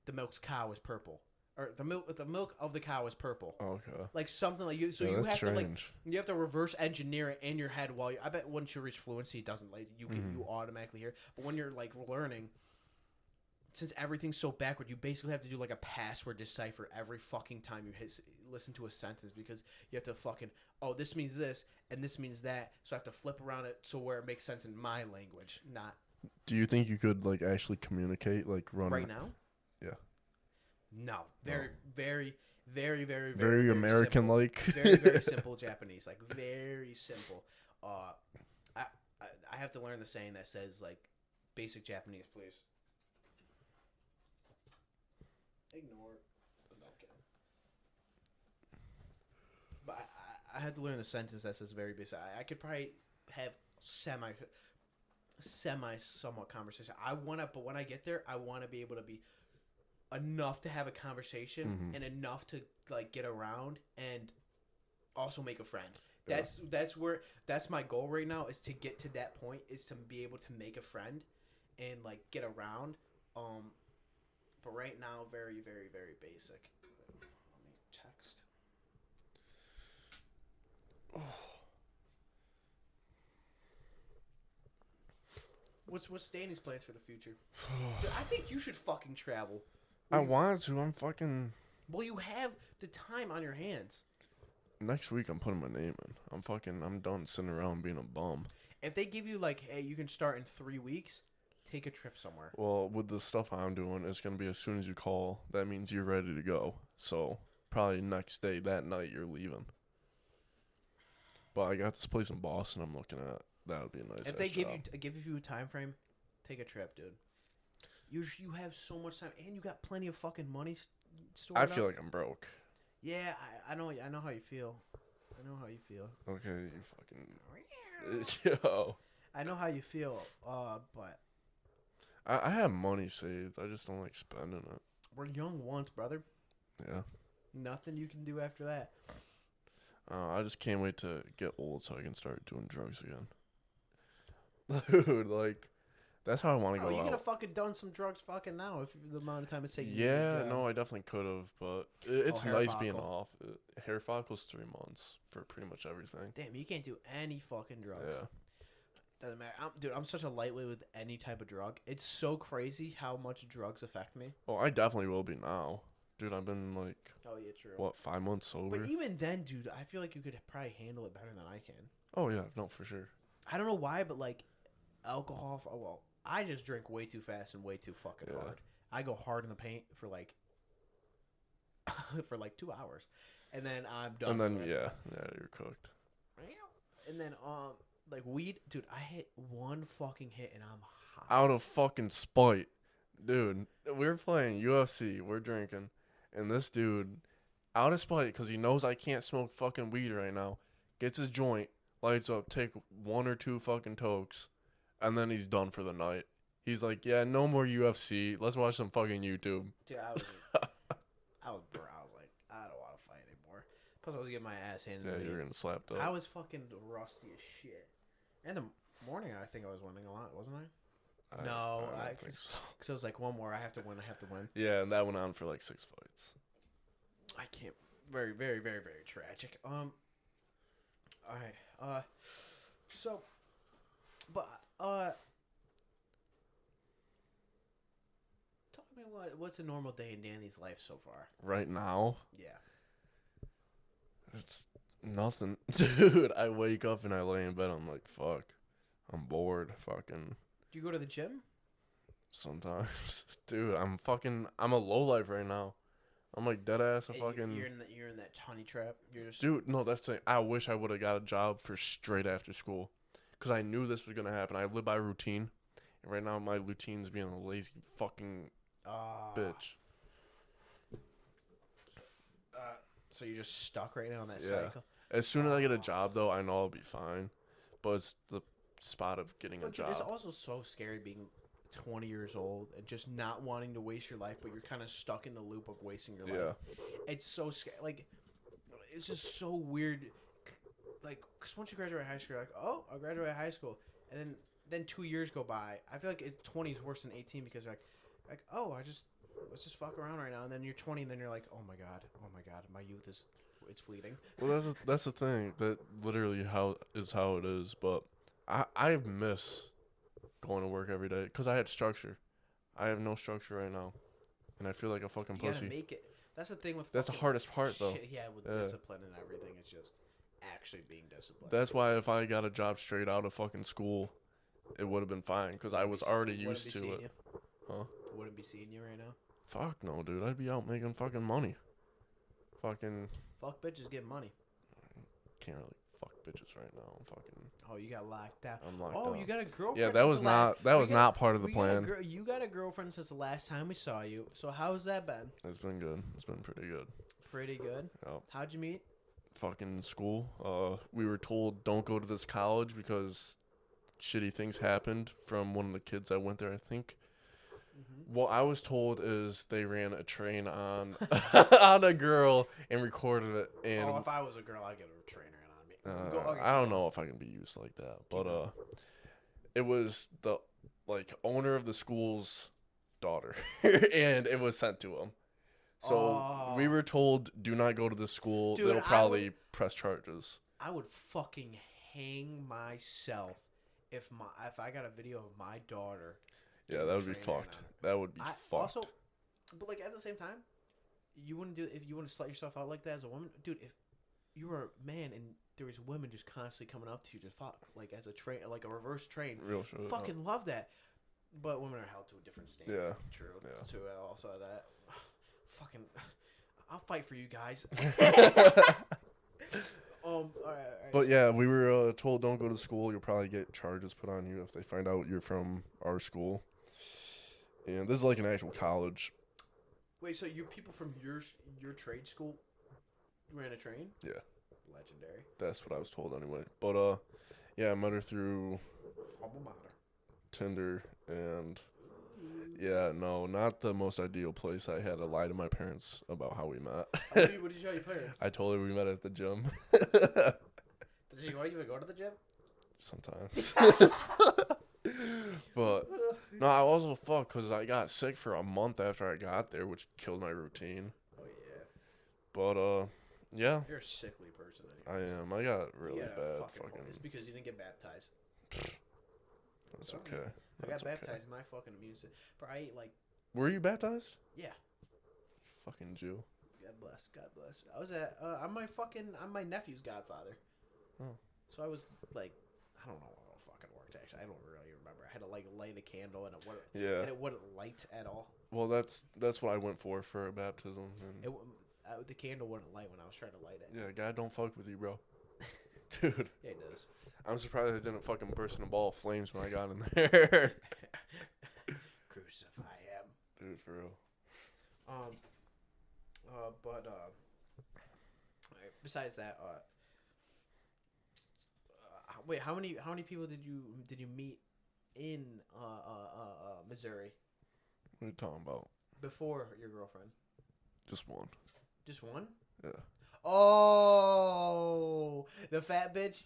the milk's cow is purple, or the milk of the cow is purple. Okay. Like something like you. So you have to you have to reverse engineer it in your head while I bet once you reach fluency, it doesn't like you automatically hear. But when you're like learning, since everything's so backward, you basically have to do like a password decipher every fucking time you listen to a sentence because you have to fucking this means this and this means that. So I have to flip around it so where it makes sense in my language, not. Do you think you could like actually communicate like run right now? Yeah. No, very American simple. like. very simple Japanese, like very simple. I have to learn the saying that says like basic Japanese, please. Ignore. Okay. But I had to learn the sentence that says very basic. I could probably have somewhat conversation. But when I get there, I want to be able to be enough to have a conversation and enough to like get around and also make a friend. That's my goal right now, is to get to that point, is to be able to make a friend and like get around. But right now, very, very, very basic. Let me text. What's Danny's plans for the future? Dude, I think you should fucking travel. I want to. I'm fucking. Well, you have the time on your hands. Next week, I'm putting my name in. I'm done sitting around being a bum. If they give you like, hey, you can start in 3 weeks, take a trip somewhere. Well, with the stuff I'm doing, it's gonna be as soon as you call. That means you're ready to go. So probably next day, that night, you're leaving. But I got this place in Boston I'm looking at. That would be a nice. If they give you a time frame, take a trip, dude. You have so much time, and you got plenty of fucking money stored I feel up. like I'm broke. Yeah, I know how you feel. I know how you feel. Okay, you fucking yo. I know how you feel. But I have money saved. I just don't like spending it. we're young once, brother. Yeah. Nothing you can do after that. I just can't wait to get old so I can start doing drugs again. Dude, like, that's how I want to go You out. could have fucking done some drugs fucking now if the amount of time it's taking. Yeah, no, I definitely could have, but it's hair nice being follicle. off. Hair follicle's 3 months for pretty much everything. Damn, you can't do any fucking drugs. Yeah. Doesn't matter. I'm such a lightweight with any type of drug. It's so crazy how much drugs affect me. Oh, I definitely will be now. Dude, I've been like, Oh, yeah, true. what, 5 months sober? But even then, dude, I feel like you could probably handle it better than I can. Oh, yeah, no, for sure. I don't know why, but like alcohol. I just drink way too fast and way too fucking hard. I go hard in the paint for like 2 hours, and then I'm done. And then for the rest of yeah, you're cooked. it. And then like weed, dude. I hit one fucking hit and I'm hot. Out of fucking spite. Dude, we're playing UFC, we're drinking, and this dude, out of spite, because he knows I can't smoke fucking weed right now, gets his joint, lights up, take 1 or 2 fucking tokes, and then he's done for the night. He's like, yeah, no more UFC. Let's watch some fucking YouTube. Dude, I was like, I don't want to fight anymore. Plus, I was getting my ass handed to me. Yeah, you're getting slapped up. I was fucking rusty as shit. In the morning, I think I was winning a lot, wasn't I? I No, don't think so. Because I was like, one more, I have to win. Yeah, and that went on for like 6 fights. I can't. Very, very, very, very tragic. All right. So, but tell me what's a normal day in Danny's life so far? Right now, Yeah. it's nothing. Dude, I wake up and I lay in bed. I'm like, fuck. I'm bored. Fucking. Do you go to the gym? Sometimes. Dude, I'm a lowlife right now. I'm like dead ass a fucking. You're in that honey trap. You're just. Dude, no, that's the thing. I wish I would have got a job for straight after school. Because I knew this was going to happen. I live by routine. And right now, my routine's being a lazy fucking bitch. So you're just stuck right now in that Yeah. cycle? As soon as I get a job, though, I know I'll be fine. But it's the spot of getting a job. It's also so scary being 20 years old and just not wanting to waste your life, but you're kind of stuck in the loop of wasting your life. It's so scary. Like, it's just so weird. Like, because once you graduate high school, you're like, oh, I graduated high school. And then 2 years go by. I feel like 20 is worse than 18 because you're like, oh, let's just fuck around right now. And then you're 20 and then you're like, oh my God, my youth it's fleeting. Well, that's the thing. That literally how it is. But I miss going to work every day because I had structure. I have no structure right now, and I feel like a fucking You pussy. gotta make it. That's the thing with. That's the hardest part, though. Shit, yeah, with discipline and everything, it's just actually being disciplined. That's why if I got a job straight out of fucking school, it would have been fine because I was already used to it. Huh? Wouldn't be seeing you right now. Fuck no, dude. I'd be out making fucking money. Fucking. Fuck bitches, get money. Can't really fuck bitches right now. I'm fucking. Oh, you got locked out. I'm locked Oh, out. you got a girlfriend. Yeah, that was not part of the we plan. You got a girlfriend since the last time we saw you. So how's that been? It's been good. It's been pretty good. Pretty good. Yep. How'd you meet? Fucking school. We were told don't go to this college because shitty things happened from one of the kids that went there, I think. Mm-hmm. What I was told is they ran a train on on a girl and recorded it. And if I was a girl, I'd get a trainer on me. Okay, I don't know if I can be used like that, but it was the owner of the school's daughter, and it was sent to him. So we were told, do not go to the school. Dude, they'll probably press charges. I would fucking hang myself if I got a video of my daughter. Yeah, that would be fucked. That would be fucked. Also, but like at the same time, you wouldn't do if you want to slut yourself out like that as a woman, dude. If you were a man and there was women just constantly coming up to you to fuck, like as a train, like a reverse train, real shit. Fucking love that. But women are held to a different standard. Yeah, true. Yeah. So also that, fucking, I'll fight for you guys. All right. But yeah, we were told don't go to school. You'll probably get charges put on you if they find out you're from our school. And this is like an actual college. Wait, so you people from your trade school ran a train? Yeah. Legendary. That's what I was told anyway. But yeah, I met her through Alma mater. Tinder, and yeah, no, not the most ideal place. I had to lie to my parents about how we met. What did you tell your parents? I told her we met at the gym. Did you want to even go to the gym? Sometimes. But no, I also fucked because I got sick for a month after I got there, which killed my routine. Oh yeah. But yeah. You're a sickly person. Anyways. I am. I got really bad fucking. It's because you didn't get baptized. That's okay. I got baptized in my fucking immune system. Bro, I ate like. Were you baptized? Yeah. Fucking Jew. God bless. God bless. I was at. I'm my nephew's godfather. Oh. So I was like, I don't know how it fucking worked. Actually, I don't really remember. I had to like light a candle and it wouldn't light at all. Well, that's what I went for a baptism. And the candle wouldn't light when I was trying to light it. Yeah, God don't fuck with you, bro. Dude. Yeah, it does. I'm surprised I didn't fucking burst in a ball of flames when I got in there. Crucify him. Dude, for real. Besides that, wait, how many people did you meet in Missouri? What are you talking about? Before your girlfriend? Just one. Just one? Yeah. Oh, the fat bitch.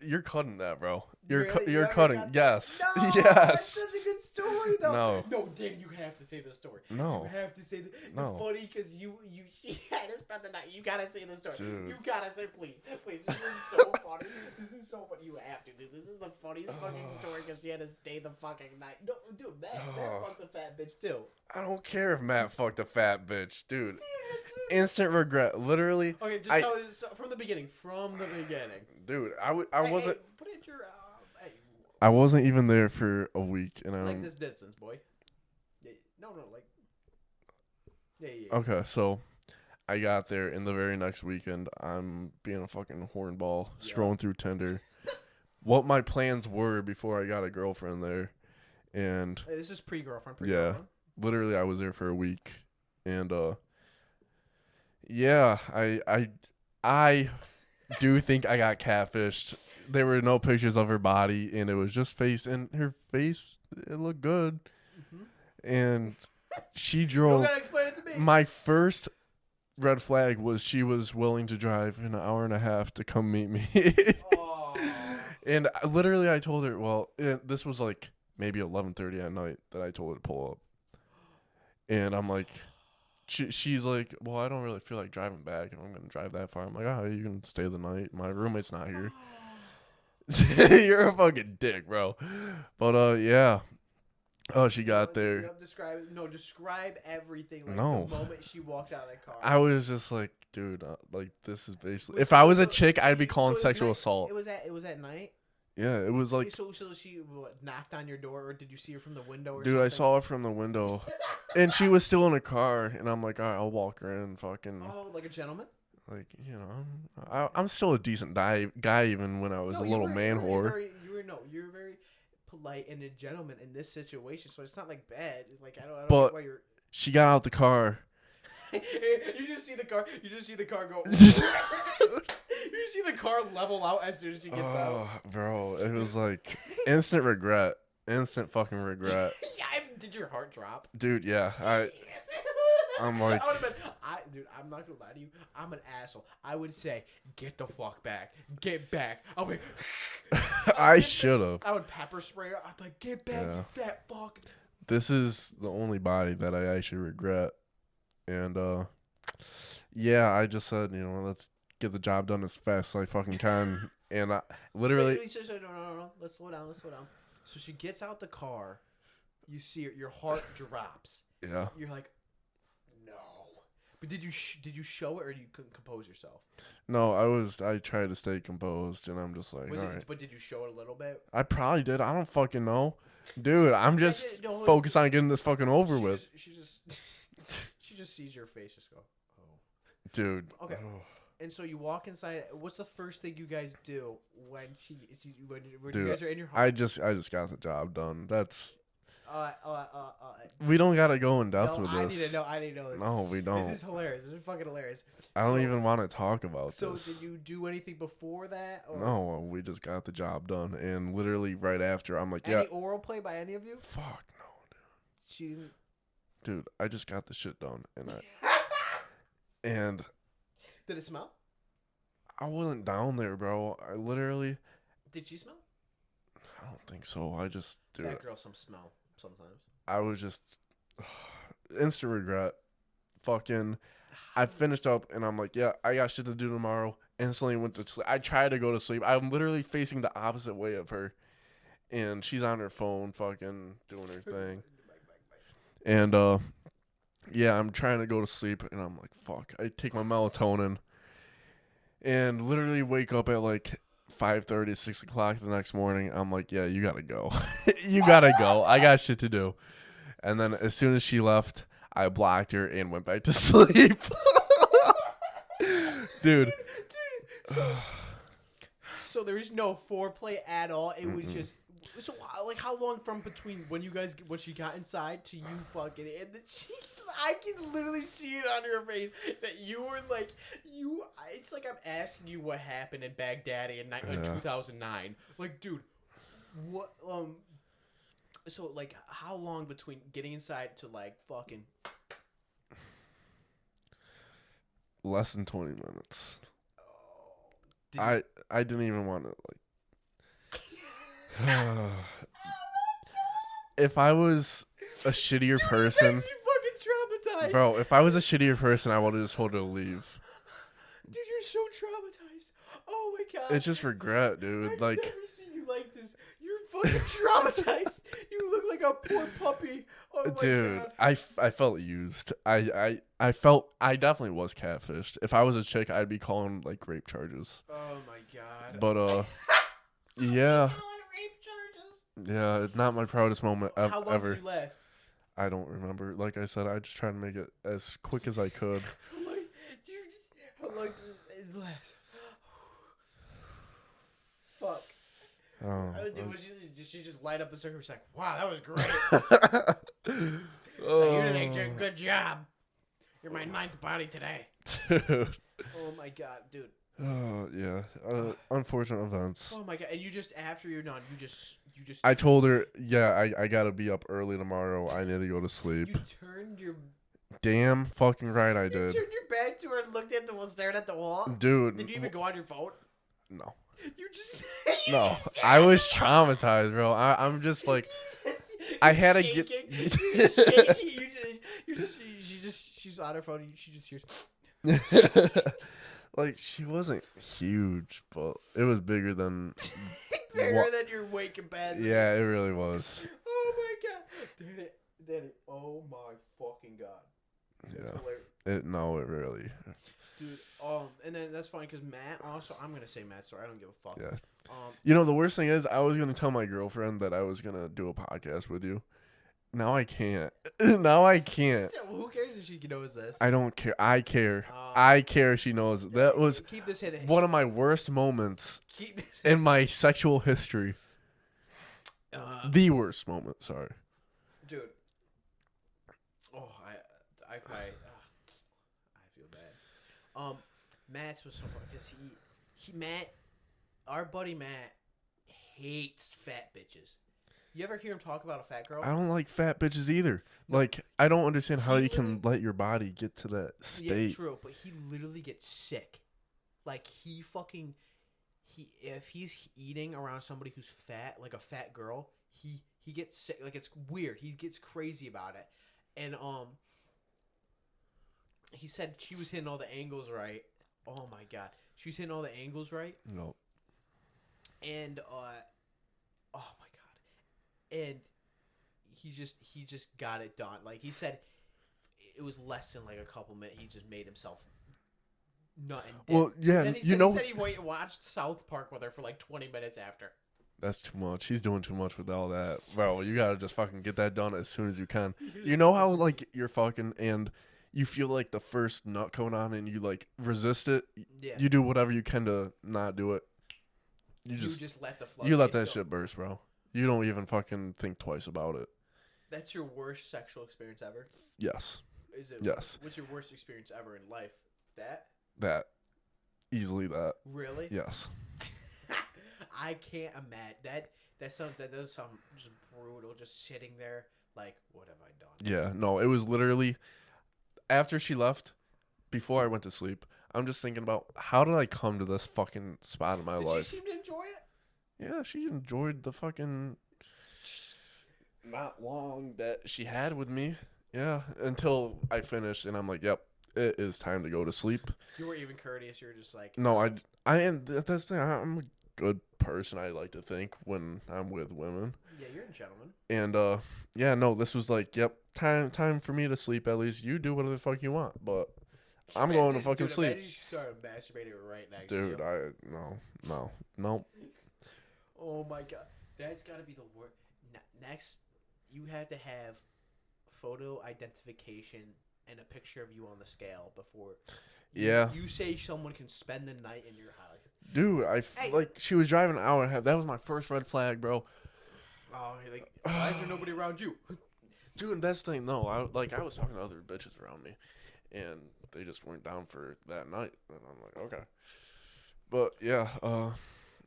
You're cutting that, bro. Really? You're cutting. Yes. No, yes. That's such a good story, though. No, Dan, you have to say the story. No. You have to say the No. funny because she had this brother night. You gotta say the story. Dude. You gotta say, please. This is so funny. This is so funny. You have to, dude. This is the funniest fucking story because she had to stay the fucking night. No, dude, Matt fucked the fat bitch too. I don't care if Matt fucked a fat bitch, dude. Instant regret, literally. Okay, just tell us from the beginning. From the beginning, dude. I wasn't. Hey, put it your. I wasn't even there for a week, and like this distance, boy. Yeah, no, like. Yeah. Okay, so I got there, and the very next weekend, I'm being a fucking hornball, scrolling through Tinder. What my plans were before I got a girlfriend there, and hey, this is pre-girlfriend. Yeah, literally, I was there for a week, and yeah, I do think I got catfished. There were no pictures of her body, and it was just face, and her face, it looked good. Mm-hmm. And she drove. You gotta explain it to me. My first red flag was she was willing to drive an hour and a half to come meet me. And literally, I told her, well, this was like maybe 11:30 at night that I told her to pull up. And I'm like, she's like, well, I don't really feel like driving back, and I'm gonna drive that far. I'm like, oh, you can stay the night. My roommate's not here. You're a fucking dick, bro. But yeah. Oh, she got there. Describe everything. Like No. The moment she walked out of that car. I was just like, dude, like this is basically. If I was a chick, I'd be calling sexual assault. It was at night. Yeah, it was like. So she knocked on your door, or did you see her from the window? Or Dude, something? I saw her from the window, and she was still in a car, and I'm like, all right, I'll walk her in, fucking. Oh, like a gentleman. Like, you know, I'm still a decent guy, even when I was a little man whore. You're very polite and a gentleman in this situation, so it's not like bad. It's like I don't But know why you're. She got out the car. You just see the car. You just see the car go. You see the car level out as soon as she gets out. Bro, it was like instant regret, instant fucking regret. Yeah, did your heart drop? Dude, yeah, I'm like, I would have been, dude, I'm not gonna lie to you. I'm an asshole. I would say, get the fuck back. Get back. I'll be I should have. I would pepper spray her. I'd be like, get back, you fat fuck. This is the only body that I actually regret. And, yeah, I just said, let's get the job done as fast as I fucking can. And I literally... Wait, no. Let's slow down. So she gets out the car. You see her. Your heart drops. Yeah. You're like, no. But did you show it or you couldn't compose yourself? No, I tried to stay composed, and I'm just like, all right. But did you show it a little bit? I probably did. I don't fucking know. Dude, I'm just focused on getting this fucking over with. She just sees your face, just go, oh. Dude. Okay. Oh. And so you walk inside. What's the first thing you guys do when when Dude, you guys are in your home? I just got the job done. That's... We don't gotta go in depth with I this. I need to know this. No, we don't. This is hilarious. This is fucking hilarious. I don't even want to talk about so this. So did you do anything before that? Or? No, we just got the job done, and literally right after, I'm like, Any oral play by any of you? Fuck no, dude. She didn't... Dude, I just got the shit done, and Did it smell? I wasn't down there, bro. I literally... Did she smell? I don't think so. I just... Dude, that girl some smell sometimes. I was just... instant regret. Fucking... I finished up, and I'm like, yeah, I got shit to do tomorrow. Instantly went to sleep. I tried to go to sleep. I'm literally facing the opposite way of her. And she's on her phone fucking doing her thing. And, yeah, I'm trying to go to sleep, and I'm like, fuck. I take my melatonin. And literally wake up at like 5:30, 6 o'clock the next morning. I'm like, yeah, you gotta go. You gotta go. I got shit to do. And then as soon as she left, I blocked her and went back to sleep. Dude. So there is no foreplay at all. It was just... So, like, how long from between when she got inside to you fucking... And then I can literally see it on your face that you were like... It's like I'm asking you what happened in Baghdadi in 2009. Like, dude, what... So, like, how long between getting inside to, like, fucking... Less than 20 minutes. Oh. I didn't even want to, like... If I was a shittier person... Dude, fucking traumatized. Bro, if I was a shittier person, I would have just told her to leave. Dude, you're so traumatized. Oh, my God. It's just regret, dude. I've Like... never seen you like this. You're fucking traumatized. You look like a poor puppy. Oh my Dude, God. I felt used. I definitely was catfished. If I was a chick, I'd be calling like rape charges. Oh my God. But yeah. Rape charges. Yeah, it's not my proudest moment How long ever. did you last? I don't remember. Like I said, I just tried to make it as quick as I could. How long did it last? Fuck. Oh, Did she just light up the circle? She's like, wow, that was great. You did a good job. You're my ninth body today. Dude. Oh my God, dude. Oh yeah. Unfortunate events. Oh my God. And you just, after you're done, you just. I told her, yeah, I gotta be up early tomorrow. I need to go to sleep. You turned your. Damn fucking right I did. You turned your back to her and looked at the wall, stared at the wall. Dude. Did you even go on your phone? No. You just. No, I was traumatized, bro. I'm just like, I had to get. She's on her phone. She just hears. Like she wasn't huge, but it was bigger than. Bigger than your weight capacity. Yeah, it really was. Oh my God, Danny! Oh my fucking God. Yeah. It really. Dude, and then that's funny because Matt also, I'm going to say Matt's story. I don't give a fuck. Yeah. You know, the worst thing is I was going to tell my girlfriend that I was going to do a podcast with you. Now I can't. Now I can't. Who cares if she knows this? I don't care. I care. I care she knows. That was keep this hidden. One of my worst moments in my sexual history. The worst moment, sorry. Dude. Oh, I feel bad. Matt's was so funny because our buddy Matt hates fat bitches. You ever hear him talk about a fat girl? I don't like fat bitches either. Like I don't understand how you can let your body get to that state. Yeah, true, but he literally gets sick. Like, if he's eating around somebody who's fat, like a fat girl, he gets sick. Like, it's weird. He gets crazy about it. And, he said she was hitting all the angles right. Oh, my God. She was hitting all the angles right. No. And, oh, my God. And he just got it done. Like, he said it was less than, like, a couple minutes. He just made himself nut and dead. Well, yeah, Then he said he watched South Park with her for, like, 20 minutes after. That's too much. He's doing too much with all that. Bro, you gotta just fucking get that done as soon as you can. You know how, like, you're fucking and you feel like the first nut coming on and you, like, resist it? Yeah. You do whatever you can to not do it. You just let the you let that go. shit burst, bro. You don't even fucking think twice about it. That's your worst sexual experience ever? Yes. Is it? Yes. What's your worst experience ever in life? That. Easily that. Really? Yes. I can't imagine. That sounds just brutal, just sitting there like, what have I done? Yeah, no, it was literally after she left, before I went to sleep, I'm just thinking about how did I come to this fucking spot in my life? Did she seem to enjoy it? Yeah, she enjoyed the fucking not long that she had with me. Yeah, until I finished and I'm like, yep, it is time to go to sleep. You weren't even courteous. You were just like, no, and that's the thing. I'm a good person, I like to think, when I'm with women. Yeah, you're a gentleman. And yeah, no, this was like, yep, time for me to sleep. At least you do whatever the fuck you want, but I'm going to fucking sleep. Imagine she started masturbating right next Dude, to you. no. Oh my God, that's got to be the worst. Next, you have to have photo identification and a picture of you on the scale before. You say someone can spend the night in your house. Dude, like she was driving an hour and a half. That was my first red flag, bro. Oh, like, why is there nobody around you? Dude, that's the thing. No, I was talking to other bitches around me, and they just weren't down for that night. And I'm like, okay. But yeah,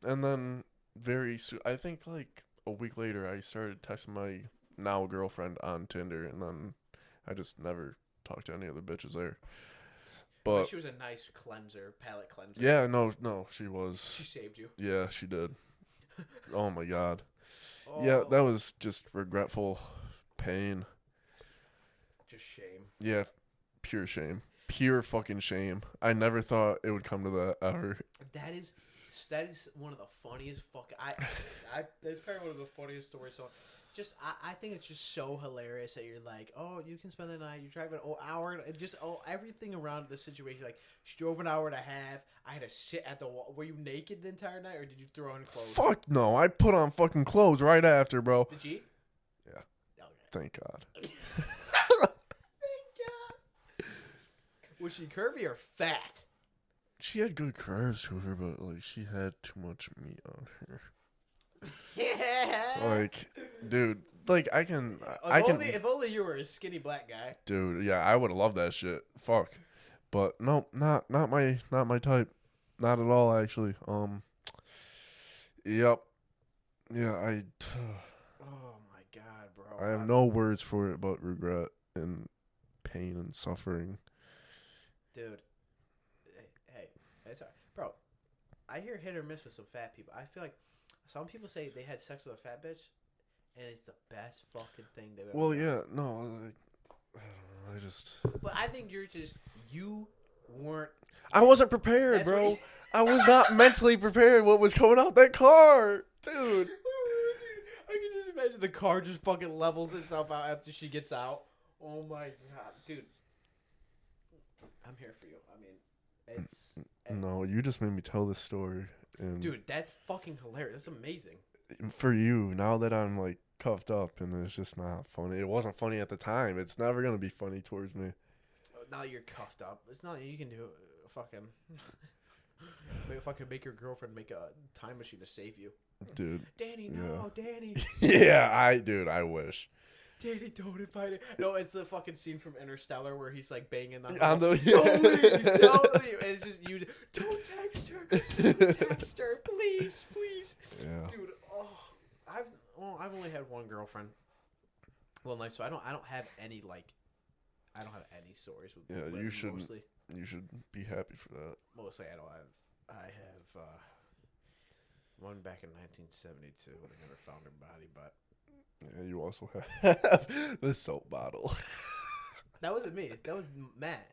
and then very soon, I think like a week later, I started texting my now girlfriend on Tinder, and then I just never talked to any of the bitches there. But she was a nice palate cleanser. Yeah, no, she was. She saved you. Yeah, she did. Oh my God. Oh, yeah, that was just regretful pain. Just shame. Yeah, pure shame. Pure fucking shame. I never thought it would come to that ever. That is one of the funniest fucking. That's probably one of the funniest stories. So, I think it's just so hilarious that you're like, oh, you can spend the night. You drive an hour, everything around the situation. Like, she drove an hour and a half. I had to sit at the wall. Were you naked the entire night, or did you throw on clothes? Fuck no! I put on fucking clothes right after, bro. Did she? Yeah. Okay. Thank God. Thank God. Was she curvy or fat? She had good curves to her, but like she had too much meat on her. Yeah. Like, dude, like If only you were a skinny black guy. Dude, yeah, I would have loved that shit. Fuck. But no, not my type. Not at all, actually. Yep. Yeah, Oh my God, bro. I have no words for it but regret and pain and suffering. Dude. Hey, it's all right. Bro, I hear hit or miss with some fat people. I feel like some people say they had sex with a fat bitch, and it's the best fucking thing they've ever done. Yeah, no, I don't know, But I think you weren't... I wasn't prepared, bro. I was not mentally prepared what was coming out that car. Dude. I can just imagine the car just fucking levels itself out after she gets out. Oh my God, dude. I'm here for you. I mean, it's... No, you just made me tell this story. And dude, that's fucking hilarious. That's amazing. For you, now that I'm like cuffed up and it's just not funny. It wasn't funny at the time. It's never going to be funny towards me. Now you're cuffed up. It's not, you can do fucking... If I could make your girlfriend make a time machine to save you. Dude. Danny, no, yeah. Danny. Yeah, I wish. Danny, don't invite it. No, it's the fucking scene from Interstellar where he's like banging on the don't leave, don't leave. And it's just you. Don't text her. Don't text her, please. Yeah. Dude, I've only had one girlfriend. Well, nice. So I don't have any like I don't have any stories with Yeah, women, you should. mostly. You should be happy for that. Mostly, I don't have. I have one back in 1972 when I never found her body, but Yeah, you also have the soap bottle. that wasn't me. That was Matt.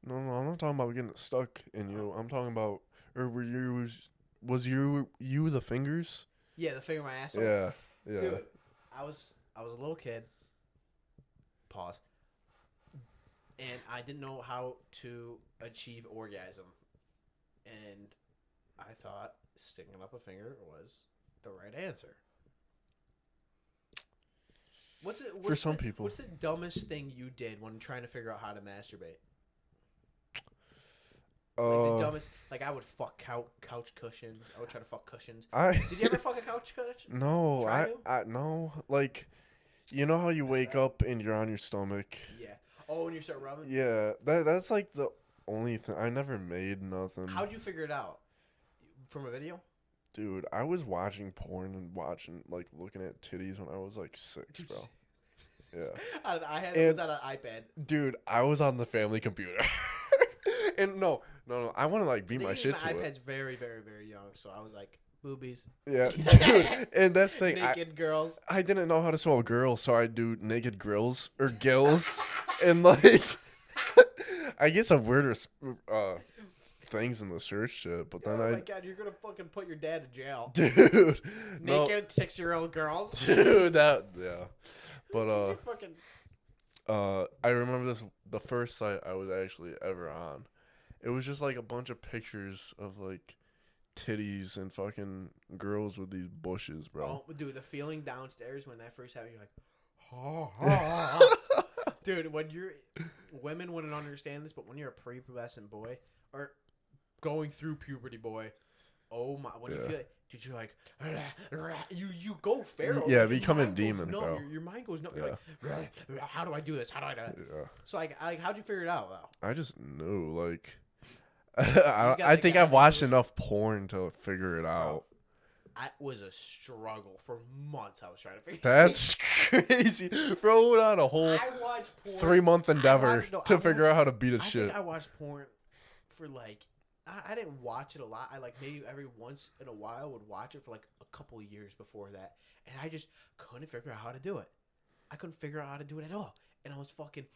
No, I'm not talking about getting it stuck in you. I'm talking about, or was you the fingers? Yeah, the finger in my asshole. Yeah, yeah. Dude, I was a little kid. Pause. And I didn't know how to achieve orgasm, and I thought sticking up a finger was the right answer. For some people. What's the dumbest thing you did when trying to figure out how to masturbate? Like the dumbest, like I would fuck couch cushions. I would try to fuck cushions. Did you ever fuck a couch cushion? No, I no. Like, you know how you wake up and you're on your stomach. Yeah. Oh, and you start rubbing. Yeah, that's like the only thing. I never made nothing. How'd you figure it out? From a video? Dude, I was watching porn and looking at titties when I was like 6, bro. Yeah. It was on an iPad. Dude, I was on the family computer. And no, I want to like beat my shit to it. My iPad's very, very, very young, so I was like, boobies. Yeah, dude, and that's the thing. Naked girls. I didn't know how to spell girl, so I do naked grills or gills, and like, I get some weirder things in the search shit, but then oh my god, you're gonna fucking put your dad in jail, dude. Naked 6-year-old girls, dude. Yeah, but fucking. I remember the first site I was actually ever on. It was just like a bunch of pictures of like titties and fucking girls with these bushes, bro. Oh, dude, the feeling downstairs when that first happened, you're like, dude, when women wouldn't understand this, but when you're a prepubescent boy or going through puberty boy, oh my, when you feel like, dude, you're like, you go feral. Yeah, like, become a demon, bro. Your mind goes numb. You're like, how do I do this? How do I do it? Yeah. So like, how'd you figure it out though? I just knew, like, I think I watched enough porn to figure it out. It was a struggle for months. I was trying to figure. That's crazy, bro. Went on a whole 3-month endeavor to figure out how to beat a shit. I think I watched porn for like. I didn't watch it a lot. I like maybe every once in a while would watch it for like a couple of years before that, and I just couldn't figure out how to do it. I couldn't figure out how to do it at all, and I was getting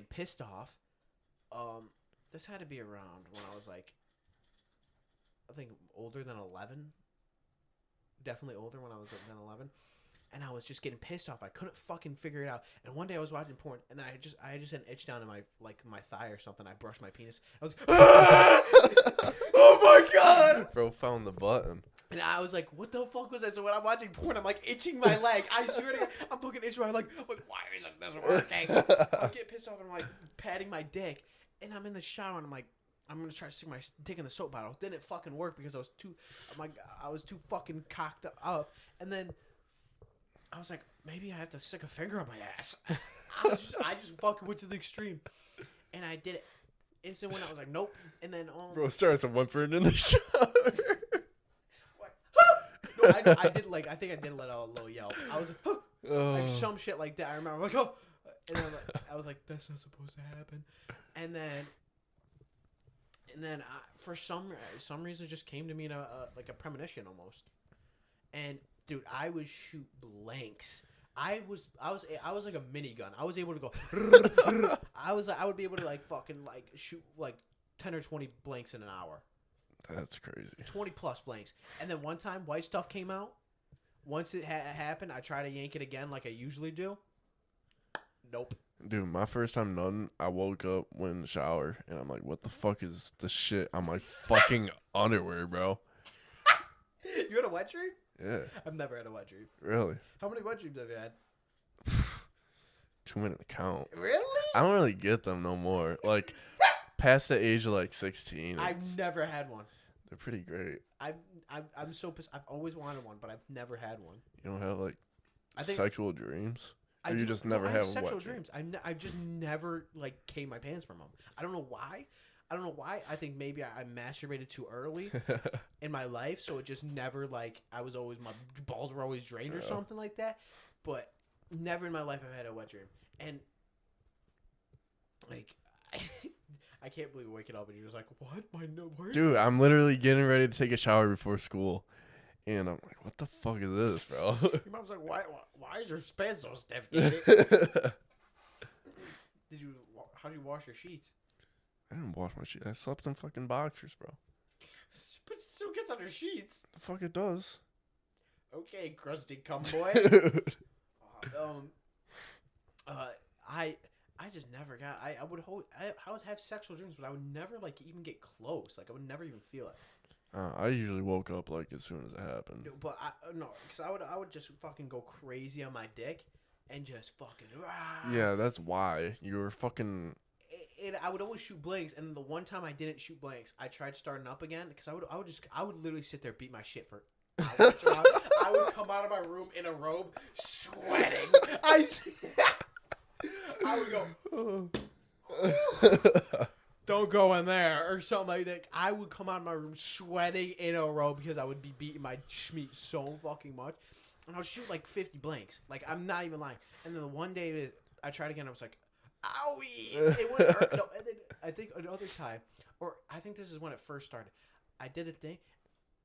pissed off. This had to be around when I was like, I think older than 11. Definitely older when I was than 11. And I was just getting pissed off. I couldn't fucking figure it out. And one day I was watching porn, and then I just had an itch down in my thigh or something. I brushed my penis. I was like, oh my god! Bro found the button. And I was like, what the fuck was that? So when I'm watching porn, I'm like itching my leg. I swear to God, I'm fucking itching my leg. I'm like, why isn't this working? I'm getting pissed off, and I'm like patting my dick, and I'm in the shower, and I'm like, I'm gonna try to stick my dick in the soap bottle. Didn't fucking work because I was too fucking cocked up, and then I was like, maybe I have to stick a finger up my ass. I just fucking went to the extreme, and I did it. Instant when I was like, nope, and then bro starts whimpering in the shower. No, I did like I think I did let out a little yelp. I was like, like some shit like that. I remember like, oh, and then I was like, that's not supposed to happen, and then for some reason it just came to me in like a premonition almost, and dude, I would shoot blanks. I was like a minigun. I was able to go. I would be able to like fucking like shoot like 10 or 20 blanks in an hour. That's crazy. 20 plus blanks. And then one time, White Stuff came out. Once it happened, I tried to yank it again like I usually do. Nope. Dude, my first time nutting, I woke up, went in the shower, and I'm like, what the fuck is the shit on my fucking underwear, bro? You had a wet dream? Yeah. I've never had a wet dream. Really? How many wet dreams have you had? Too many to count. Really? I don't really get them no more. Like, past the age of like 16. I've never had one. They're pretty great. I'm so pissed. I've always wanted one, but I've never had one. You don't have like sexual dreams? Or you just never I have sexual wet dreams. I just never like came my pants from them. I don't know why. I think maybe I masturbated too early in my life, so it just never like my balls were always drained or something like that. But never in my life I've had a wet dream. And Like, I can't believe waking up and you're just like, what? Where's Dude, this? I'm literally getting ready to take a shower before school. And I'm like, what the fuck is this, bro? Your mom's like, why is your pants so stiff, Daddy? How did you wash your sheets? I didn't wash my sheets. I slept in fucking boxers, bro. But it still gets on your sheets. The fuck it does. Okay, crusty cum boy. I just never got. I would have sexual dreams, but I would never like even get close. Like I would never even feel it. I usually woke up like as soon as it happened. But because I would just fucking go crazy on my dick and just fucking. Yeah, that's why you were fucking. And I would always shoot blanks, and then the one time I didn't shoot blanks, I tried starting up again because I would literally sit there beat my shit for. I would come out of my room in a robe, sweating. I would go. Don't go in there or something like that. I would come out of my room sweating in a robe because I would be beating my schmeat so fucking much, and I would shoot like 50 blanks. Like I'm not even lying. And then the one day I tried again, I was like, "Owie!" It wouldn't hurt. No, and then I think another time, or I think this is when it first started. I did a thing,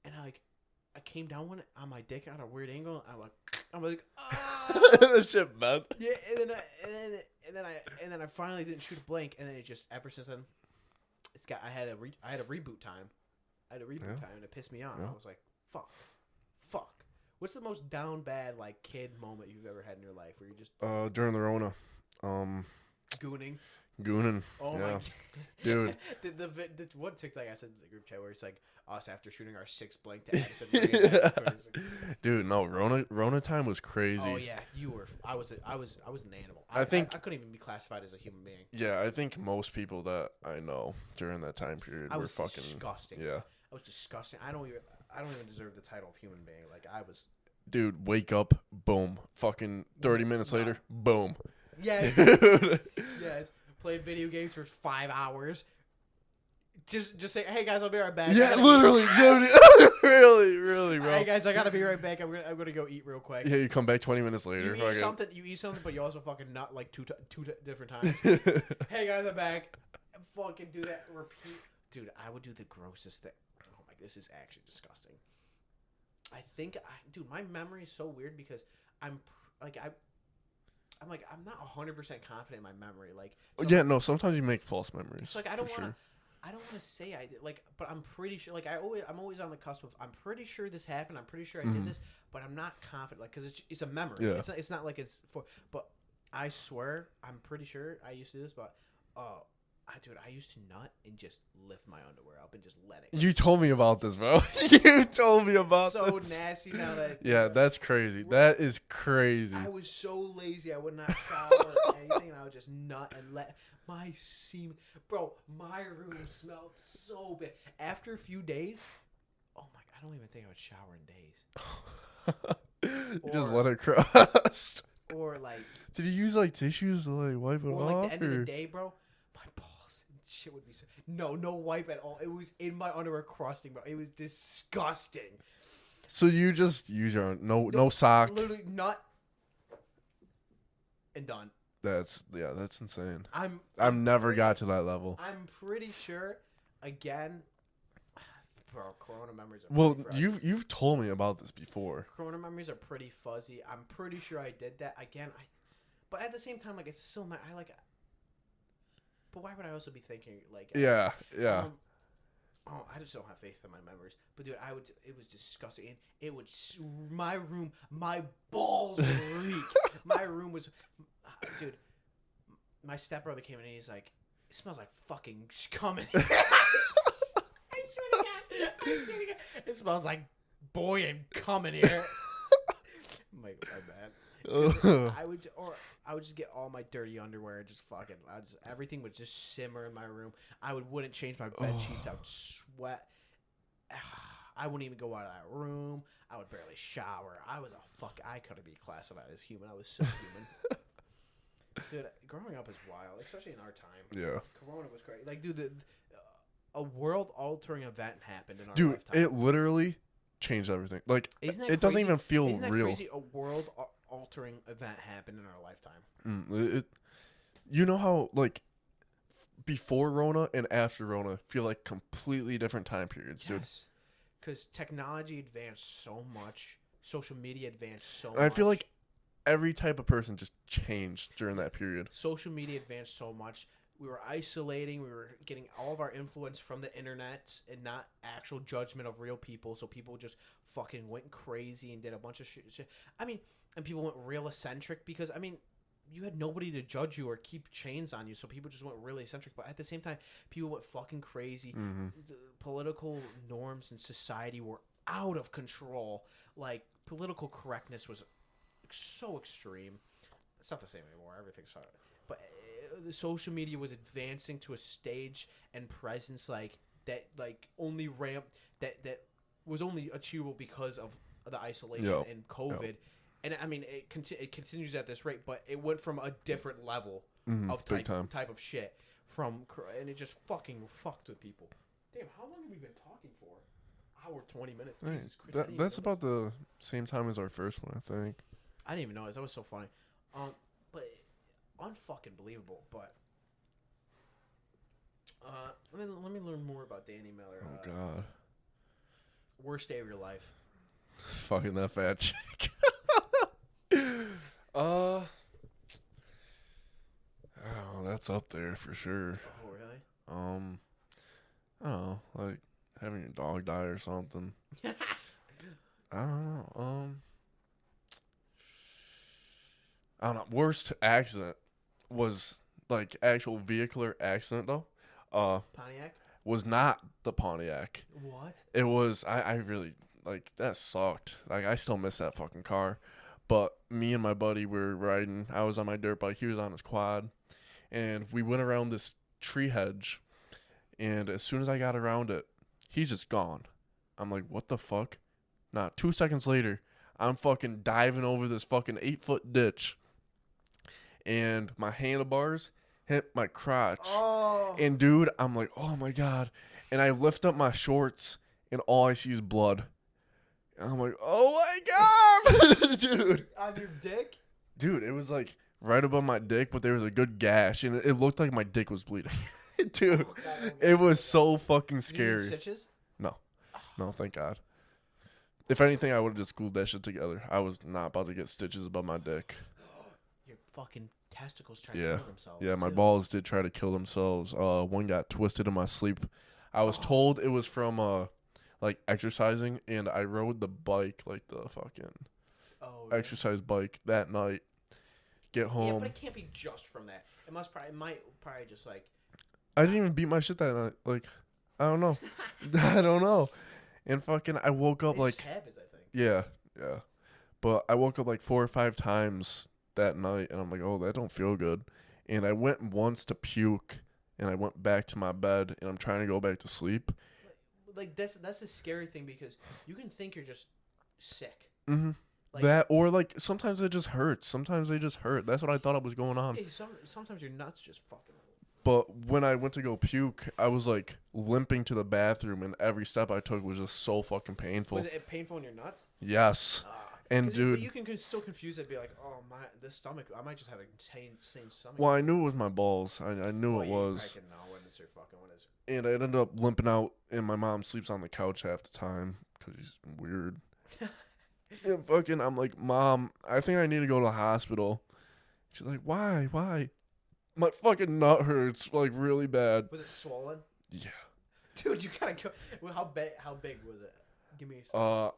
and I came down on my dick at a weird angle. I'm like, oh. That shit bad. Yeah, and then I finally didn't shoot a blank, and then it just ever since then, I had a reboot time. Time, and it pissed me off. Yeah. I was like, fuck. What's the most down bad like kid moment you've ever had in your life where you just during the Rona, gooning. Oh yeah. my Dude. the one TikTok I said in the group chat where it's like us after shooting our 6th blank to Addison. Dude, no, Rona time was crazy. Oh yeah, you were. I was an animal. I think I couldn't even be classified as a human being. Yeah, I think most people that I know during that time period were fucking disgusting. Yeah. I was disgusting. I don't even deserve the title of human being. Like I was. Dude, wake up, boom. Fucking 30 minutes later, boom. Yes. Yes. Played video games for 5 hours. Just say, hey guys, I'll be right back. Yeah, literally, dude. really, bro. Hey guys, I gotta be right back. I'm gonna go eat real quick. Yeah, you come back 20 minutes later. You eat something, but you also fucking nut like two different times. Hey guys, I'm back. Fucking do that. Repeat, dude. I would do the grossest thing. Oh my, this is actually disgusting. Dude, my memory is so weird because I'm not 100% confident in my memory. Like, so yeah, no. Sometimes you make false memories. So like, I don't want to say I did, like, but I'm pretty sure. Like, I'm always on the cusp of. I'm pretty sure this happened. I'm pretty sure I did this, but I'm not confident. Like, because it's a memory. Yeah. It's not like it's for. But I swear, I'm pretty sure I used to do this. But I used to nut and just lift my underwear up and just let it go. You told me about this, bro. You told me about so this. nasty now that. Yeah, that's crazy. That is crazy. I was so lazy. I would not shower or anything, and I would just nut and let my semen. Bro, my room smelled so bad. After a few days, oh my! I don't even think I would shower in days. You just let it cross. Or like. Did you use like tissues to like wipe it or off? Like the end of the day, bro. My balls and shit would be so. No wipe at all. It was in my underwear crusting, bro. It was disgusting. So you just use your own, no sock. Literally nut and done. That's insane. I've never got to that level. I'm pretty sure. Again, bro, Corona memories are. Well, pretty you've told me about this before. Corona memories are pretty fuzzy. I'm pretty sure I did that again. But at the same time, like it's still I like. But why would I also be thinking like? Yeah. I just don't have faith in my memories. But dude, it was disgusting. And it would my room, my balls would leak. My room was, dude. My stepbrother came in and he's like, "It smells like fucking cum in here." I swear to God, it smells like boy and cum in here. I'm like, my bad. I would just get all my dirty underwear and just fucking. Everything would just simmer in my room. I wouldn't change my bed sheets. I would sweat. I wouldn't even go out of that room. I would barely shower. I couldn't be classified as human. I was so human. Dude, growing up is wild, especially in our time. Yeah. Corona was crazy. Like, dude, a world-altering event happened in our Dude, lifetime. it literally changed everything. Like, it doesn't even feel Isn't that real. Crazy? A world-altering event happened in our lifetime. You know how, like, before Rona and after Rona feel like completely different time periods, dude. Yes. Because technology advanced so much. Social media advanced so And much. I feel like every type of person just changed during that period. Social media advanced so much. We were isolating. We were getting all of our influence from the internet and not actual judgment of real people. So people just fucking went crazy and did a bunch of shit. I mean, and people went real eccentric because, I mean, you had nobody to judge you or keep chains on you. So people just went really eccentric. But at the same time, people went fucking crazy. Mm-hmm. The political norms in society were out of control. Like, political correctness was so extreme. It's not the same anymore. Everything's fine. But the social media was advancing to a stage and presence like only that was only achievable because of the isolation and COVID. Yep. And I mean, it continues at this rate, but it went from a different level of type of shit and it just fucking fucked with people. Damn, how long have we been talking for? Hour 20 minutes. Right. That's about the same time as our first one, I think. I didn't even know it. That was so funny. But unfucking believable. But let me learn more about Danny Miller. Oh God. Worst day of your life. Fucking that fat chick. Oh, that's up there for sure. Oh really? I don't know, like having your dog die or something. I don't know. I don't know. Worst accident was like actual vehicular accident though. Pontiac? Was not the Pontiac. What? It was I really like that sucked. Like I still miss that fucking car. But me and my buddy were riding. I was on my dirt bike. He was on his quad. And we went around this tree hedge. And as soon as I got around it, he's just gone. I'm like, what the fuck? Nah, 2 seconds later, I'm fucking diving over this fucking 8-foot ditch. And my handlebars hit my crotch. Oh. And dude, I'm like, oh my God. And I lift up my shorts and all I see is blood. And I'm like, oh my God. Dude. On your dick? Dude, it was like right above my dick, but there was a good gash. And it looked like my dick was bleeding. Dude, oh, God, it was so fucking scary. You need stitches? No. No, thank God. If anything, I would have just glued that shit together. I was not about to get stitches above my dick. Your fucking testicles trying to kill themselves. Yeah, my balls did try to kill themselves. One got twisted in my sleep. I was told it was from like exercising, and I rode the bike, like the fucking exercise bike that night. Get home. Yeah, but it can't be just from that. It might probably just like. I didn't even beat my shit that night. Like, I don't know. I don't know. And fucking, I woke up like. Habits, I think. Yeah. But I woke up like 4 or 5 times that night, and I'm like, oh, that don't feel good. And I went once to puke, and I went back to my bed, and I'm trying to go back to sleep. Like that's a scary thing because you can think you're just sick. Mm-hmm. Like, that or like sometimes it just hurts. Sometimes they just hurt. That's what I thought was going on. Sometimes your nuts just fucking. But when I went to go puke, I was like limping to the bathroom, and every step I took was just so fucking painful. Was it painful in your nuts? Yes. And dude, you can still confuse it. Be like, oh this stomach. I might just have an insane stomach. Well, I knew it was my balls. I knew it was. I can know when it's your fucking one is. And I ended up limping out, and my mom sleeps on the couch half the time because she's weird. And fucking, I'm like, Mom, I think I need to go to the hospital. She's like, why? My fucking nut hurts like really bad. Was it swollen? Yeah. Dude, you gotta go. Well, how big was it? Give me. I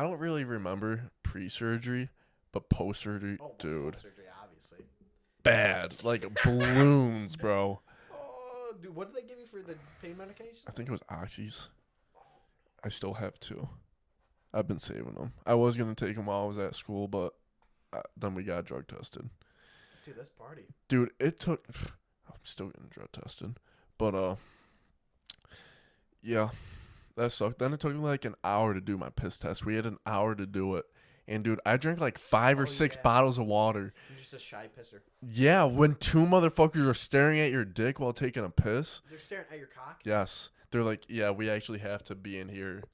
don't really remember pre-surgery, but post-surgery, dude. Post-surgery, obviously. Bad, like balloons, bro. Oh, dude, what did they give you for the pain medication? I think it was Oxys. I still have 2. I've been saving them. I was gonna take them while I was at school, but then we got drug tested. Dude, that's party. Dude, it took. I'm still getting drug tested, but yeah, that sucked. Then it took me like an hour to do my piss test. We had an hour to do it, and dude, I drank like 5 or 6 bottles of water. You're just a shy pisser. Yeah, when 2 motherfuckers are staring at your dick while taking a piss. They're staring at your cock. Yes, they're like, yeah, we actually have to be in here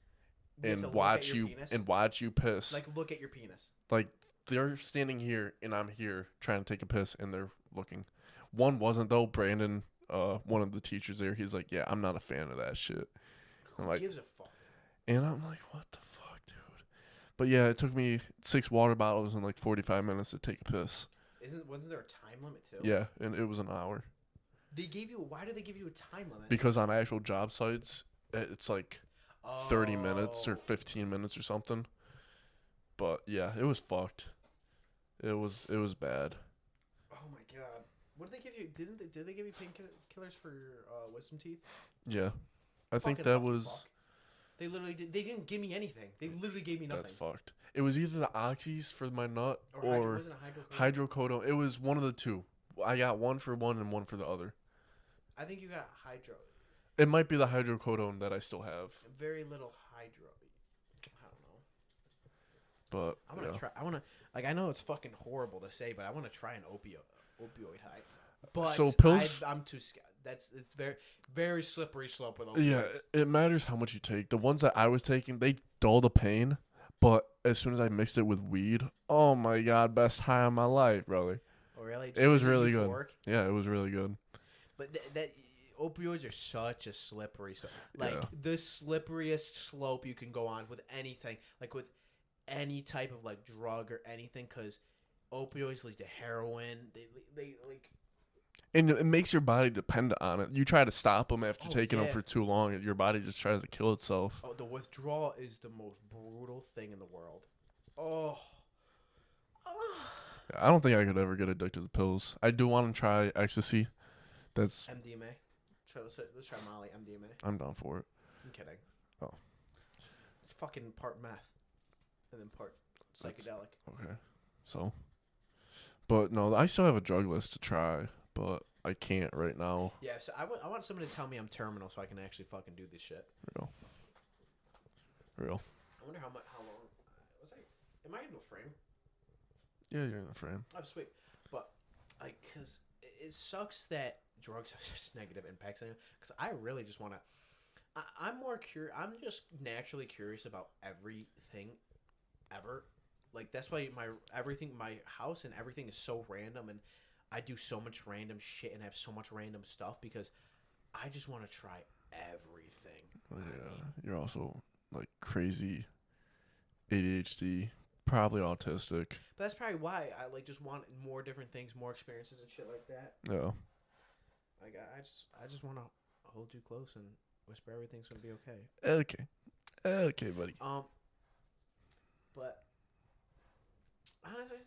and watch you piss. Like, look at your penis. Like, they're standing here and I'm here trying to take a piss and they're looking. One wasn't though. Brandon one of the teachers there. He's like, yeah, I'm not a fan of that shit. Who I'm like, gives a fuck? and I'm like, what the fuck, dude? But yeah, it took me 6 water bottles and like 45 minutes to take a piss. Wasn't there a time limit too? Yeah, and it was an hour. Why do they give you a time limit? Because on actual job sites, it's like 30 minutes or 15 minutes or something. But yeah, it was fucked. It was bad. Oh my god! What did they give you? Did they give you painkillers for wisdom teeth? Yeah, I think Fucking that lucky was. fuck. They literally they didn't give me anything. They literally gave me nothing. That's fucked. It was either the oxys for my nut or wasn't it hydrocodone? hydrocodone. It was one of the two. I got one for one and one for the other. I think you got hydro. It might be the hydrocodone that I still have. Very little hydro. I don't know. But I want to try. I want to I know it's fucking horrible to say, but I want to try an opioid high. But so pills. I'm too scared. It's very very slippery slope with opioids. Yeah, it matters how much you take. The ones that I was taking, they dull the pain, but as soon as I mixed it with weed, oh my god, best high of my life, brother. Oh really? It was really good. Euphoric? Yeah, it was really good. But that opioids are such a slippery slope. Like Yeah. the slipperiest slope you can go on with anything, like with any type of like drug or anything, because opioids lead to heroin. They like. And it makes your body dependent on it. You try to stop them after taking them yeah. for too long, and your body just tries to kill itself. Oh, the withdrawal is the most brutal thing in the world. Oh. I don't think I could ever get addicted to pills. I do want to try ecstasy. That's MDMA. Let's try Molly MDMA. I'm down for it. I'm kidding. Oh. It's fucking part meth, and then part psychedelic. Okay. So. But no, I still have a drug list to try, but I can't right now. Yeah, so I want someone to tell me I'm terminal so I can actually fucking do this shit. Real. I wonder how long was I? Am I in the frame? Yeah, you're in the frame. Oh, sweet. But like, cause it sucks that drugs have such negative impacts on you. Cause I really just want to. I'm more curious. I'm just naturally curious about everything, ever. Like that's why my house and everything is so random, and I do so much random shit and have so much random stuff because I just want to try everything. Yeah, you're also like crazy ADHD, probably autistic. But that's probably why I like just want more different things, more experiences and shit like that. Yeah. Like I just want to hold you close and whisper everything's gonna be okay. Okay, buddy. But honestly,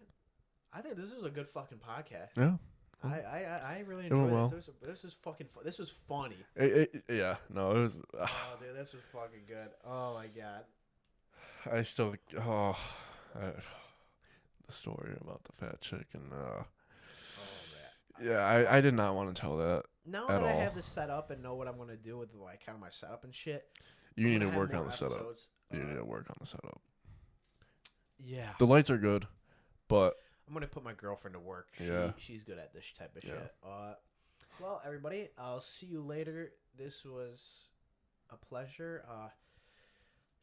I think this was a good fucking podcast. Yeah. I really enjoyed well. this. This was fucking. This was funny. Yeah. No, it was. Oh, dude, this was fucking good. Oh my god. I still. The story about the fat chick and. Oh man. Yeah, I did not want to tell that. Now at that I all. have this set up and know what I'm gonna do with like kind of my setup and shit. You I'm need to gonna have work more on the setup. episodes. You need to work on the setup. Yeah. The lights are good, but I'm gonna put my girlfriend to work. She's good at this type of shit. Well, everybody, I'll see you later. This was a pleasure.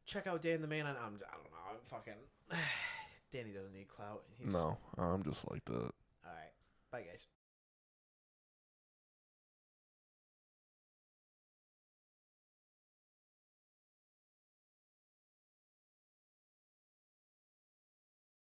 Check out Dan the Man on. I don't know. I'm fucking. Danny doesn't need clout. no, I'm just like that. All right. Bye, guys.